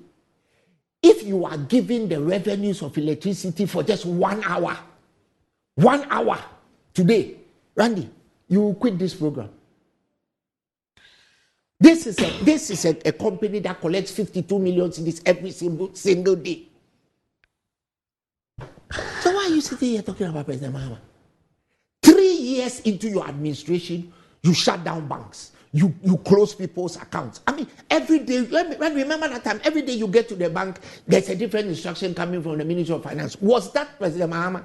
if you are giving the revenues of electricity for just 1 hour today, Randy, you will quit this program. This is a company that collects 52 million cedis every single day. So why are you sitting here talking about President Mahama? 3 years into your administration, you shut down banks. You close people's accounts. I mean, every day, remember that time, every day you get to the bank, there's a different instruction coming from the Ministry of Finance. Was that President Mahama?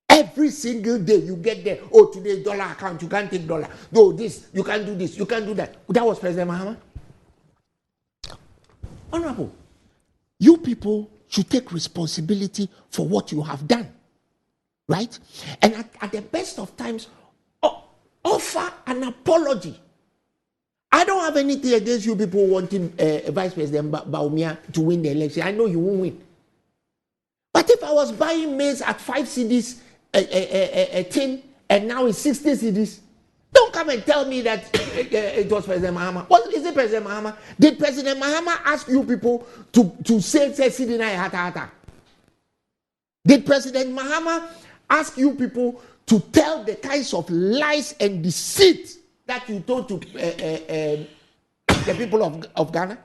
Every single day you get there, oh, today's dollar account, you can't take dollar. No, this, you can't do this, you can't do that. That was President Mahama? Honorable, you people should take responsibility for what you have done. Right? And at the best of times, offer an apology I don't have anything against you people wanting Vice President Bawumia to win the election. I know you won't win. But if I was buying maize at 5 cedis a tin and now it's 60 cedis, don't come and tell me that it was President Mahama. What is it, President Mahama? Did President Mahama ask you people to say Sidina Hata Hata? Did President Mahama ask you people to tell the kinds of lies and deceit that you told to the people of Ghana?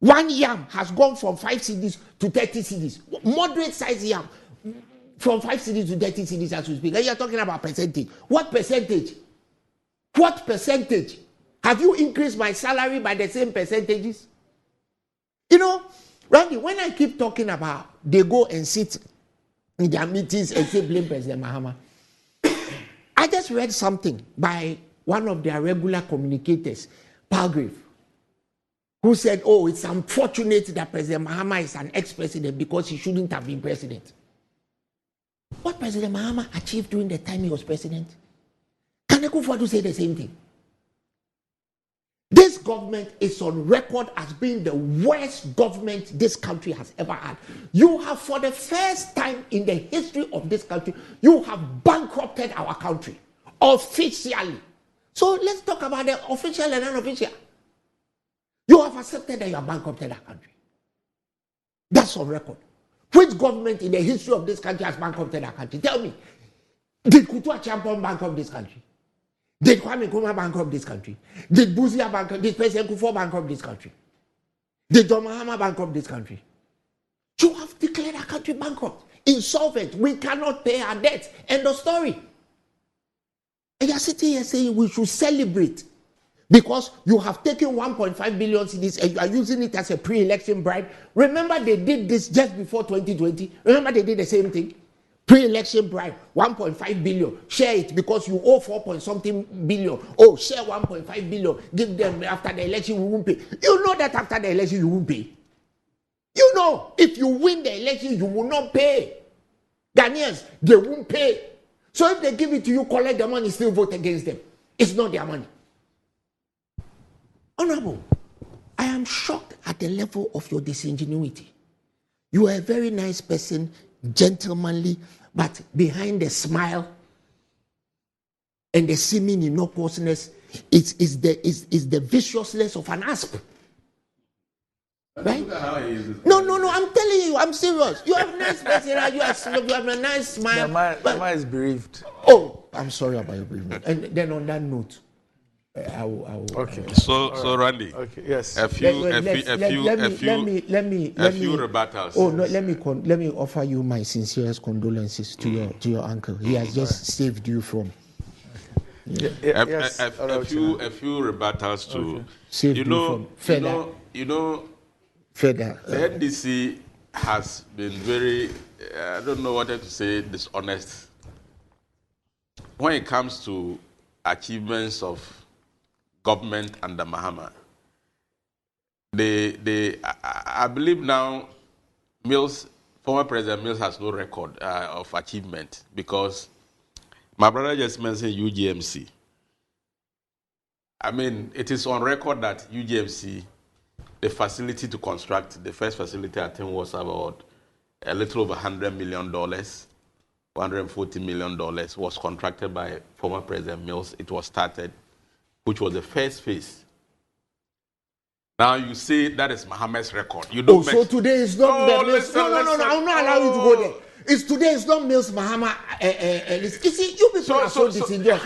One yam has gone from 5 cedis to 30 cedis. Moderate size yam from 5 cedis to 30 cedis as we speak. And you're talking about percentage. What percentage? What percentage? Have you increased my salary by the same percentages? You know, Randy, when I keep talking about they go and sit in their meetings and say blame President Mahama, I just read something by one of their regular communicators, Palgrave, who said, oh, it's unfortunate that President Mahama is an ex-president because he shouldn't have been president. What President Mahama achieved during the time he was president? Can I go forward to say the same thing? This government is on record as being the worst government this country has ever had. You have, for the first time in the history of this country, you have bankrupted our country officially. So let's talk about the official and unofficial. You have accepted that you have bankrupted our country. That's on record. Which government in the history of this country has bankrupted our country? Tell me. Did Kutu Acheampong bankrupt this country? Did Kwame Nkrumah bankrupt this country? Did Buzia bankrupt? Did President Kufuor bankrupt this country? Did John Mahama bankrupt this country? You have declared our country bankrupt, insolvent. We cannot pay our debts. End of story. And you're sitting here saying we should celebrate because you have taken 1.5 billion cedis and you are using it as a pre-election bribe. Remember they did this just before 2020. Remember they did the same thing. Pre-election bribe, 1.5 billion. Share it because you owe 4-point-something billion. Oh, share 1.5 billion. Give them after the election, we won't pay. You know that after the election, you won't pay. You know, if you win the election, you will not pay. Ghanaians, they won't pay. So if they give it to you, collect the money, still vote against them. It's not their money. Honorable, I am shocked at the level of your disingenuity. You are a very nice person, gentlemanly, but behind the smile and the seeming innocuousness is the viciousness of an asp. Right? No, I'm telling you, I'm serious. You have a nice person, you have a nice smile. Mama is bereaved. Oh, I'm sorry about your bereavement. And then on that note, I will. Okay. So Randy. Okay. Yes. A few rebuttals. Oh no, let me offer you my sincerest condolences to your uncle. He has just saved you from. Yes. A few rebuttals to. Saved you know. Further. The NDC has been very, I don't know what to say, dishonest when it comes to achievements of government under Mahama. I believe now former President Mills has no record of achievement because my brother just mentioned UGMC. I mean, it is on record that UGMC, the facility to construct the first facility, I think, was about a little over $100 million, $140 million, was contracted by former President Mills. It was started, which was the first phase. Now you say that is Mahama's record. You don't. So today is not Mills. No. I will not allow you to go there. Today is not Mills Mahama. You see, you people are so disingenuous.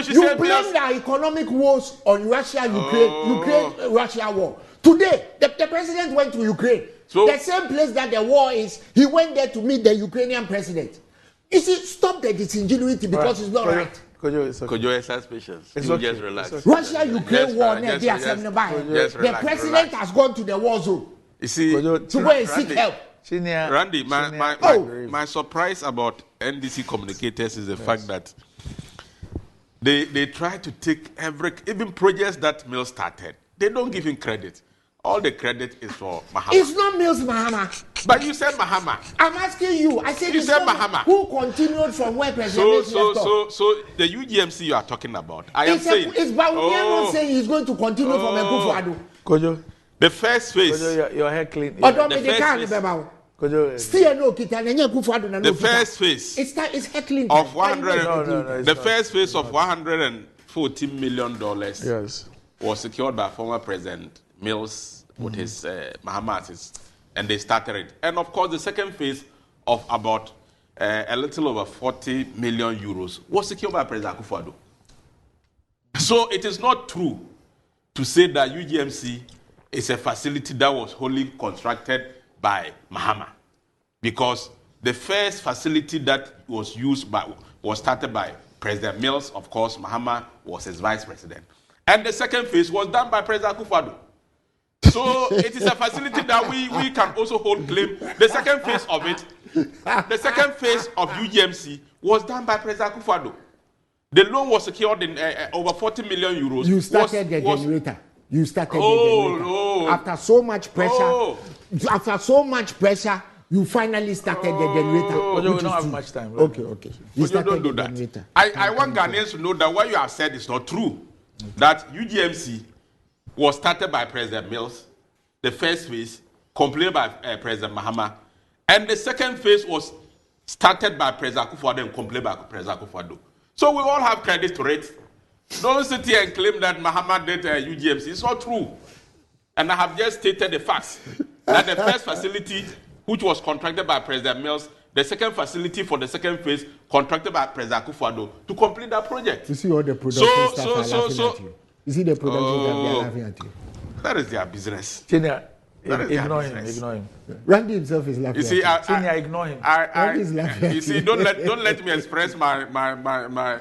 You blame the economic woes on Russia, Ukraine, Russia war. Today, the president went to Ukraine. So, the same place that the war is, he went there to meet the Ukrainian president. You see, stop the disingenuity because it's not right. Kojo, exercise patience. You just relax. Russia-Ukraine war, the president has gone to the war zone. You see, to go and seek help. Randy, my surprise about NDC communicators is the fact that they try to take even projects that Mills started. They don't give him credit. All the credit is for Mahama. It's not Mills Mahama. But you said Mahama. I'm asking you. I said You said Mahama. Who continued from where President Mills left off? So the UGMC you are talking about. I am saying. It's Bawumia not saying he's going to continue from Akufo-Addo. Kojo. The first phase. Kojo, your hair clean. Still no kita nenye Akufo-Addo na no. The first phase. It's heckling of 100. No, the first phase of $114 million. Yes. Was secured by former President Mills with his Mahama, and they started it. And of course, the second phase of about a little over 40 million euros was secured by President Akufo-Addo. So it is not true to say that UGMC is a facility that was wholly constructed by Mahama, because the first facility that was started by President Mills. Of course, Mahama was his vice president. And the second phase was done by President Akufo-Addo. So it is a facility that we can also hold claim. The second phase of it, the second phase of UGMC was done by President Akufo-Addo. The loan was secured in over 40 million euros. You started the generator. You started the generator. Oh. After so much pressure, you finally started the generator. We don't have much time. Okay. You don't do that. I want Ghanaians to know that what you have said is not true. That UGMC was started by President Mills, the first phase completed by President Mahama, and the second phase was started by President Akufo-Addo and completed by President Akufo-Addo. So we all have credit to it. Don't sit here and claim that Mahama did UGMC. It's not true. And I have just stated the facts. That the first facility, which was contracted by President Mills, the second facility for the second phase contracted by President Akufo-Addo to complete that project. You see all the production staff are laughing at you. You see the production staff, they are laughing at you. That is their business. Senior, ignore him. Randy himself is laughing. You see, Senior, ignore him. Randy is laughing at you see, don't let me express my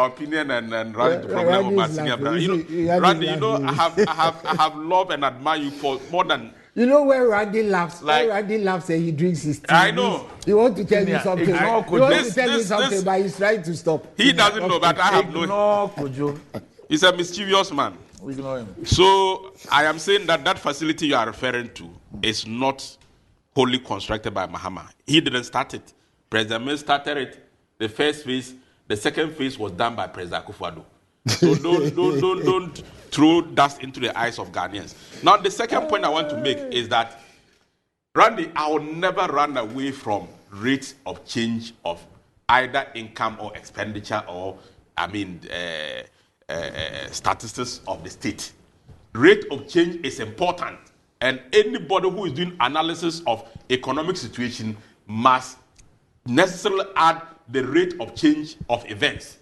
opinion and run into problem with my senior brother. Randy, I have loved and admired you for more than. You know where Randy laughs? When Randy laughs and he drinks his tea. I know. He wants to tell you something. He wants to tell you something, but he's trying to stop. He doesn't know, but I have known. He's a mischievous man. Ignore him. So I am saying that facility you are referring to is not wholly constructed by Mahama. He didn't start it. President Mills started it. The first phase, the second phase was done by President Akufo-Addo. So don't throw dust into the eyes of Ghanaians. Now, the second point I want to make is that, Randy, I will never run away from rates of change of either income or expenditure or, statistics of the state. Rate of change is important, and anybody who is doing analysis of economic situation must necessarily add the rate of change of events.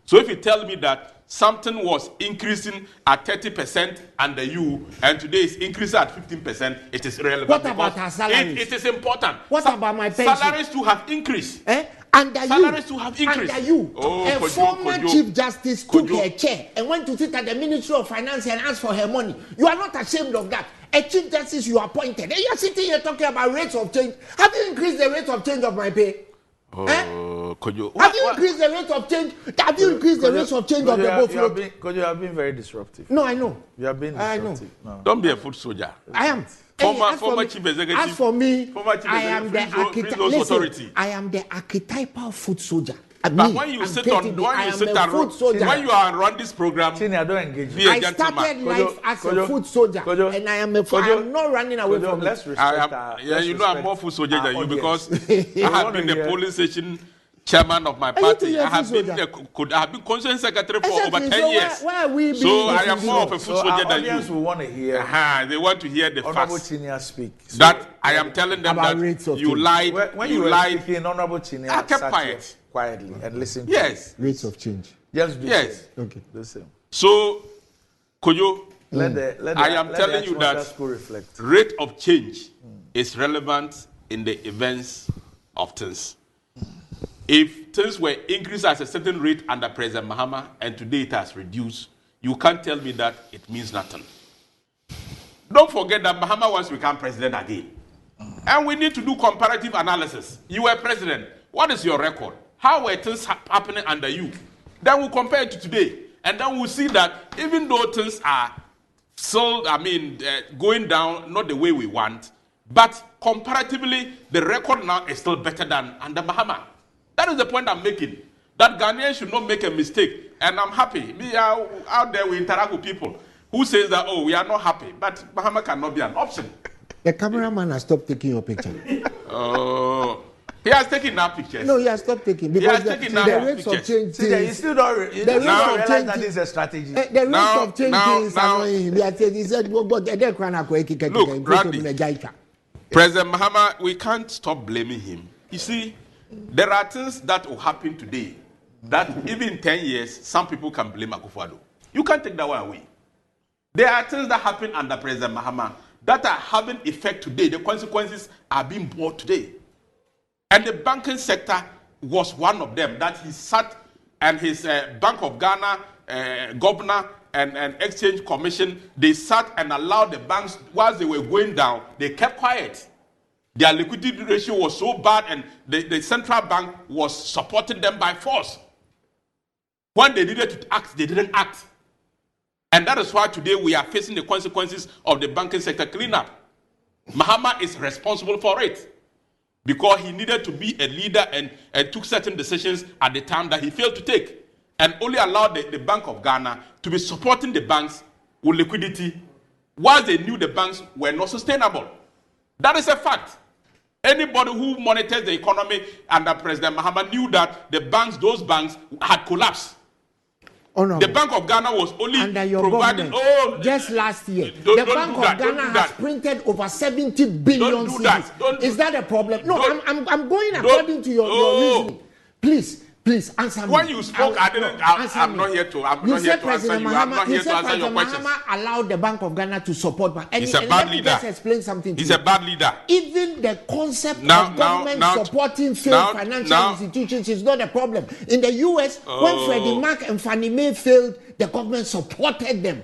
So if you tell me that something was increasing at 30% under you, and today is increasing at 15%, it is irrelevant. What about our salaries? It is important. What about my pension? Salaries to have increased. Salaries to have increased. Under you, a former Chief Justice took her chair and went to sit at the Ministry of Finance and asked for her money. You are not ashamed of that. A Chief Justice you appointed, and you are sitting here talking about rates of change. Have you increased the rate of change of my pay? Have you increased the rate of change? Have you increased the rate of change of the boat float? Because you have been very disruptive. No, I know. You have been disruptive. I know. No. Don't be a foot soldier. I am. Former chief executive. As for me, I am the I am the archetypal foot soldier. But when you sit when you are on this program, Senior, don't engage. I started life as a foot soldier, and I am I'm not running away from let's it. respect I'm more foot soldier than you because I have been the polling station chairman of my party. I have been conscience secretary for over 10 years. Why are we so I am more of a foot soldier than you. Will want to hear. They want to hear the Honorable facts. Chinia speak. So that I am telling them that you lied. When you lied. Speaking, Honorable Chinia, I kept quiet. Quietly and listen. Yes. Rates of change. Just do yes. So. Okay. Listen. So, Koyo, I am telling you that rate of change is relevant in the events of things. If things were increased at a certain rate under President Mahama and today it has reduced, you can't tell me that it means nothing. Don't forget that Mahama wants to become president again. And we need to do comparative analysis. You were president. What is your record? How were things happening under you? Then we'll compare it to today. And then we'll see that even though things are still, going down, not the way we want, but comparatively, the record now is still better than under Mahama. That is the point I'm making. That Ghanaians should not make a mistake. And I'm happy. Me out there, we interact with people who says that, oh, we are not happy. But Mahama cannot be an option. The cameraman has stopped taking your picture. Oh. He has taken that picture. No, he has stopped taking because the rates of change. See, you still don't realize that this is a strategy. The rates of change is annoying him. He said, "Go get there, look, Randy, President Mahama, we can't stop blaming him. You see, there are things that will happen today that even in 10 years, some people can blame Akufo-Addo. You can't take that one away. There are things that happen under President Mahama that are having effect today. The consequences are being brought today. And the banking sector was one of them that he sat and his Bank of Ghana governor and Exchange Commission, they sat and allowed the banks, whilst they were going down, they kept quiet. Their liquidity ratio was so bad and the central bank was supporting them by force. When they needed to act, they didn't act. And that is why today we are facing the consequences of the banking sector cleanup. Mahama is responsible for it because he needed to be a leader and took certain decisions at the time that he failed to take and only allowed the Bank of Ghana to be supporting the banks with liquidity while they knew the banks were not sustainable. That is a fact. Anybody who monitors the economy under President Mahama knew that those banks had collapsed. The Bank of Ghana was only under your providing. Government, just last year, the Bank of Ghana has printed over 70 billion cedis. Is that a problem? No, I'm going according to your reasoning. Please answer me. When you spoke, I'm not here to answer you. I'm not here to answer your questions. Mahama allowed the Bank of Ghana to support bank. He's a bad leader. Just explain something to He's a bad leader. Even the concept of government supporting failed financial institutions is not a problem. In the US, when Freddie Mac and Fannie Mae failed, the government supported them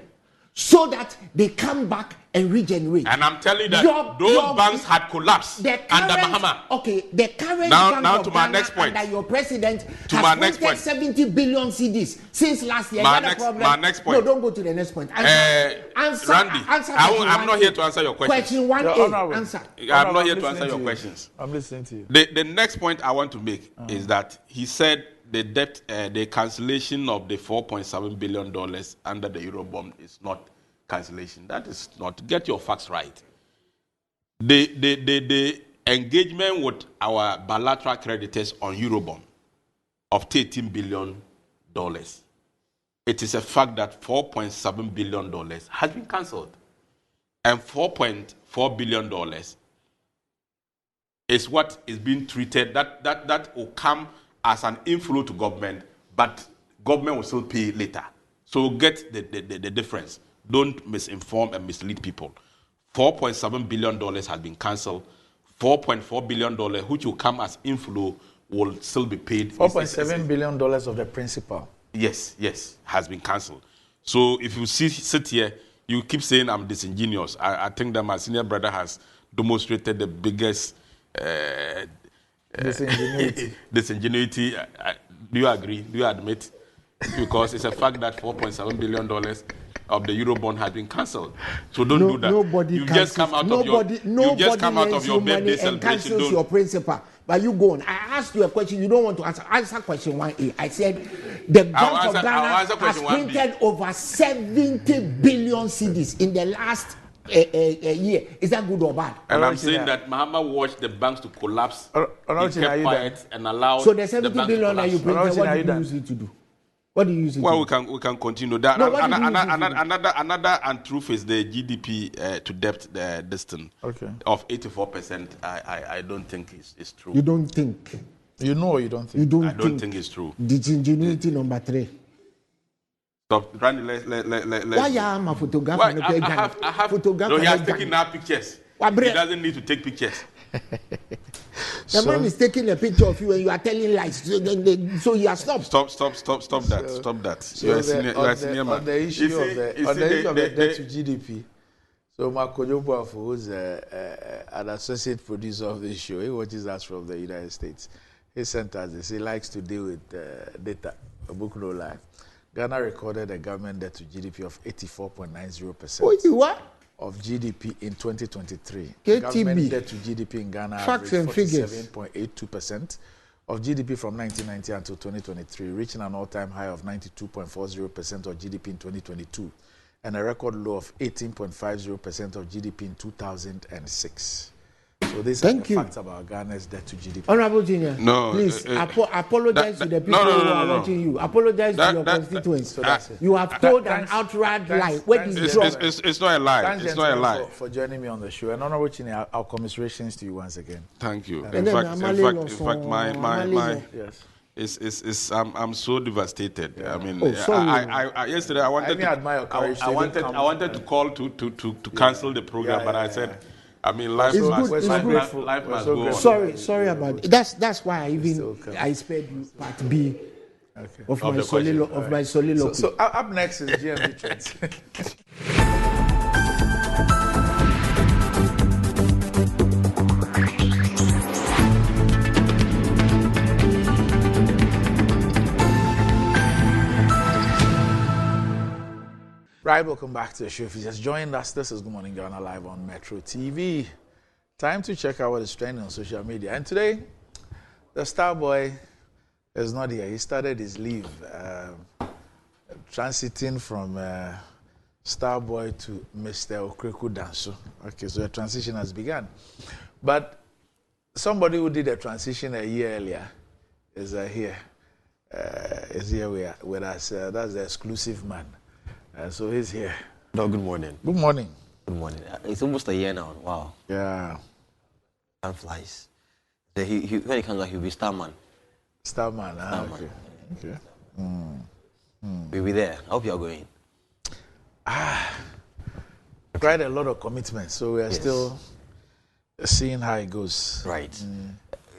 so that they come back and regenerate. And I'm telling you that those banks had collapsed under Mahama. Okay, the current now to my next point. Under your president has printed 70 billion cedis since last year. My next point. No, don't go to the next point. Randy, I'm not here to answer your questions. Question 1A, answer. I'm not here to answer your questions. I'm listening to you. The next point I want to make is that he said the debt, the cancellation of the $4.7 billion under the Eurobond is not cancellation. That is not. Get your facts right. The engagement with our bilateral creditors on Eurobond of $13 billion, it is a fact that $4.7 billion has been cancelled. And $4.4 billion is what is being treated, that will come as an inflow to government, but government will still pay later. So get the difference. Don't misinform and mislead people. $4.7 billion has been cancelled. $4.4 billion, which will come as inflow, will still be paid. $4.7 billion of the principal. Yes, has been cancelled. So if you sit here, you keep saying I'm disingenuous. I think that my senior brother has demonstrated the biggest disingenuity. Do you agree? Do you admit? Because it's a fact that $4.7 billion of the Eurobond has been cancelled. So don't do that. You just come out of your birthday celebration. Cancels your principal. But you go on. I asked you a question you don't want to answer. Answer question 1A. I said the Bank of Ghana has printed over 70 billion cedis in the last year. Is that good or bad? And I'm saying that Mahama watched the banks to collapse. He kept quiet and allowed. So the 70 billion that you printed, what do you use it to do? What do you use it to do? We can continue that. No, another untruth is the GDP to debt distance of 84%. I don't think is true. You don't think? You know or you don't think? I don't think it's true. Disingenuity number 3. Stop, Randy. Why am a photographer? I have photographer. No, he has taken our pictures. He doesn't need to take pictures. The man is taking a picture of you and you are telling lies. So he has stopped. Stop that. So you are a senior man. On the issue of the debt to GDP, so Marco Jobuafo, who's an associate producer of this show, he watches us from the United States. He sent us this. He likes to deal with data, a book no lie. Ghana recorded a government debt to GDP of 84.90%. Oh, you what? of GDP in 2023. KTB. Government debt to GDP in Ghana Facts and figures. 47.82% of GDP from 1990 until 2023, reaching an all-time high of 92.40% of GDP in 2022, and a record low of 18.50% of GDP in 2006. So these are the facts about Ghana's debt to GDP. Honorable Junior, no, please apologize to the people who are watching you. Apologize to your constituents. So that's it. You have told an outright lie. It's not a lie. It's not a lie. For joining me on the show. And Honorable Junior, our commiserations to you once again. Thank you. In fact, yes. I'm so devastated. Yeah. I mean, I yesterday I wanted to call to cancel the program, but I said, I mean, life must go on. Sorry about it. That's why I spared you part B of my soliloquy. So up next is GMB Trends. Right, welcome back to the show. If you just joined us, this is Good Morning Ghana live on Metro TV. Time to check out what is trending on social media. And today, the star boy is not here. He started his leave, transiting from star boy to Mr. Okreku Danso. Okay, so the transition has begun. But somebody who did the transition a year earlier is here. Is here with us. That's the exclusive man. So he's here. No, good morning. Good morning. Good morning. It's almost a year now. Wow. Yeah. Time flies. So when he comes back, he'll be Starman. Starman. Starman. Okay. We'll be there. I hope you're going. Quite a lot of commitments, so we are still seeing how it goes. Right.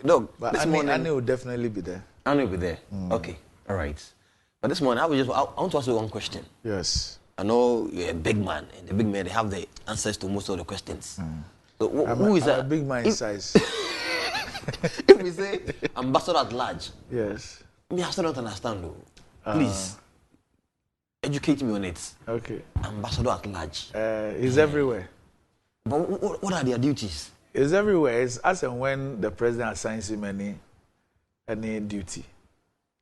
No, but Annie will definitely be there. Annie will be there. Okay. All right. But this morning, I want to ask you one question. Yes. I know you're a big man, and the big men, they have the answers to most of the questions. So who is that? A big man in size. If we say ambassador at large, yes. I still don't understand though. Please, educate me on it. Okay. Ambassador at large. He's everywhere. But what are their duties? He's everywhere. It's as and when the president assigns him any duty.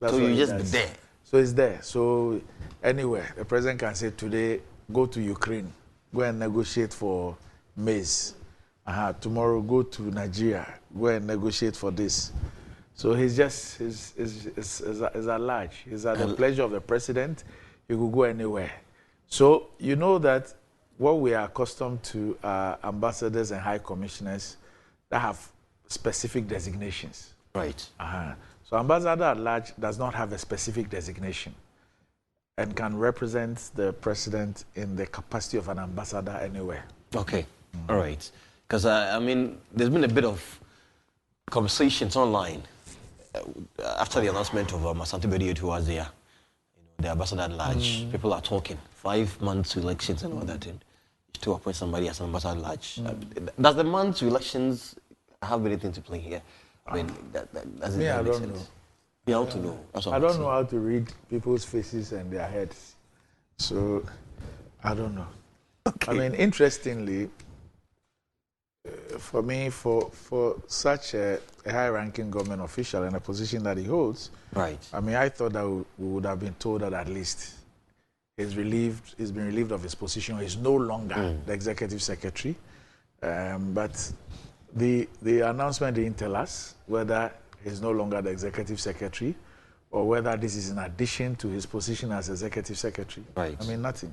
That's so you just be there. So it's there. So anywhere, the president can say today, go to Ukraine, go and negotiate for maize. Tomorrow, go to Nigeria, go and negotiate for this. So he's just is at large. He's at the pleasure of the president. He could go anywhere. So you know that what we are accustomed to are ambassadors and high commissioners that have specific designations. Right. So ambassador at large does not have a specific designation and can represent the president in the capacity of an ambassador anywhere. Okay. All right. Because, I mean, there's been a bit of conversations online after the announcement of Asante Bediet, who was there, the ambassador at large. People are talking. 5 months to elections and all that. And to appoint somebody as an ambassador at large. Does the month to elections have anything to play here? I mean, doesn't I don't sense. know. You have to know. That's what I don't know how to read people's faces and their heads. So, I don't know. Okay. I mean, interestingly, for me, for such a high-ranking government official in a position that he holds, right? I mean, I thought that we would have been told that at least he's been relieved of his position. He's no longer the executive secretary. But the announcement didn't tell us whether he's no longer the executive secretary or whether this is in addition to his position as executive secretary. Right. I mean, nothing.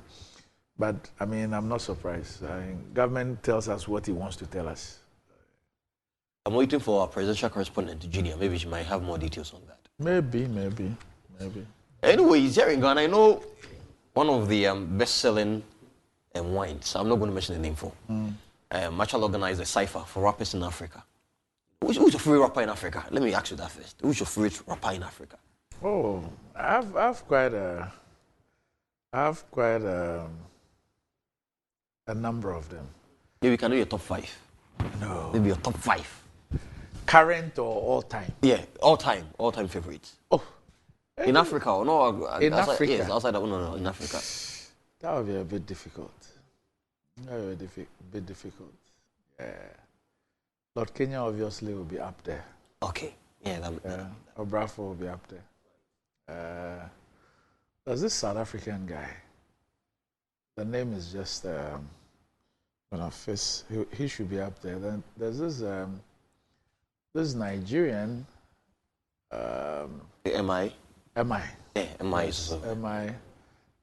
But, I mean, I'm not surprised. Government tells us what he wants to tell us. I'm waiting for our presidential correspondent, Junior. Maybe she might have more details on that. Maybe. Anyway, he's here in Ghana. I know one of the best-selling wines. I'm not going to mention the name for. Marshall organized a cipher for rappers in Africa. Who's your favorite rapper in Africa? Let me ask you that first. Who's your favorite rapper in Africa? Oh, I've quite a number of them. Maybe we can do your top 5. No. Maybe your top 5. Current or all time? Yeah, all time favorites. Oh. In Africa or no? In Africa? Yes, outside of, no, in Africa. That would be a bit difficult. A bit difficult. Yeah. Lord Kenya obviously will be up there. Okay. Yeah. Obrafo will be up there. There's this South African guy. The name is just he should be up there. Then there's this Nigerian. MI. MI. Yeah, MI. Yes,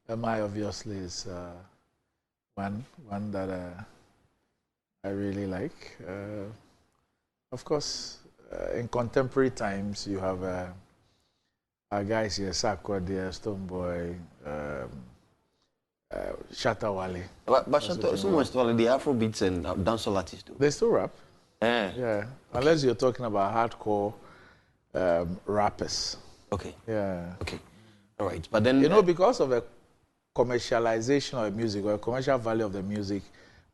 MI obviously is one that I really like. Of course, in contemporary times, you have our guys here, Sakwa there, Stonebwoy, Shatta Wale. But Shatta, so much the Afrobeats and dancehall artists do. They still rap. Yeah. Okay. Unless you're talking about hardcore rappers. Okay. Yeah. Okay. All right. But then because of a commercialization of music or a commercial value of the music,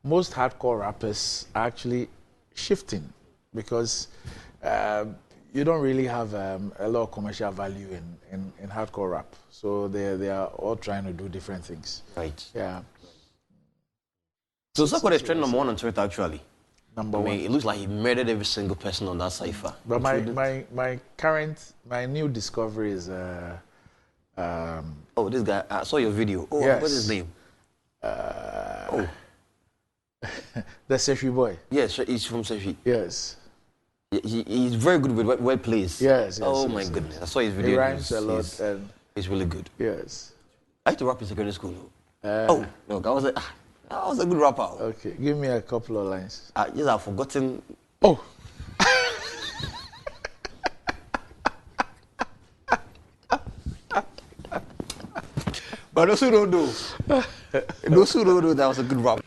most hardcore rappers are actually shifting because you don't really have a lot of commercial value in hardcore rap. So they are all trying to do different things. Right. Yeah. So Sakwa is trend number 1 on Twitter actually. Number one. It looks like he murdered every single person on that cipher. But my new discovery is this guy. I saw your video. Oh, yes. What's his name? The Sefi boy. Yes, he's from Sefi. Yes. He's very good with word plays. Yes. My goodness. I saw his video. He rhymes a lot. He's really good. Yes. I used to rap in secondary school. No, I was a good rapper. Okay, give me a couple of lines. Yes, I've forgotten. Oh. But those who don't know, that was a good rap.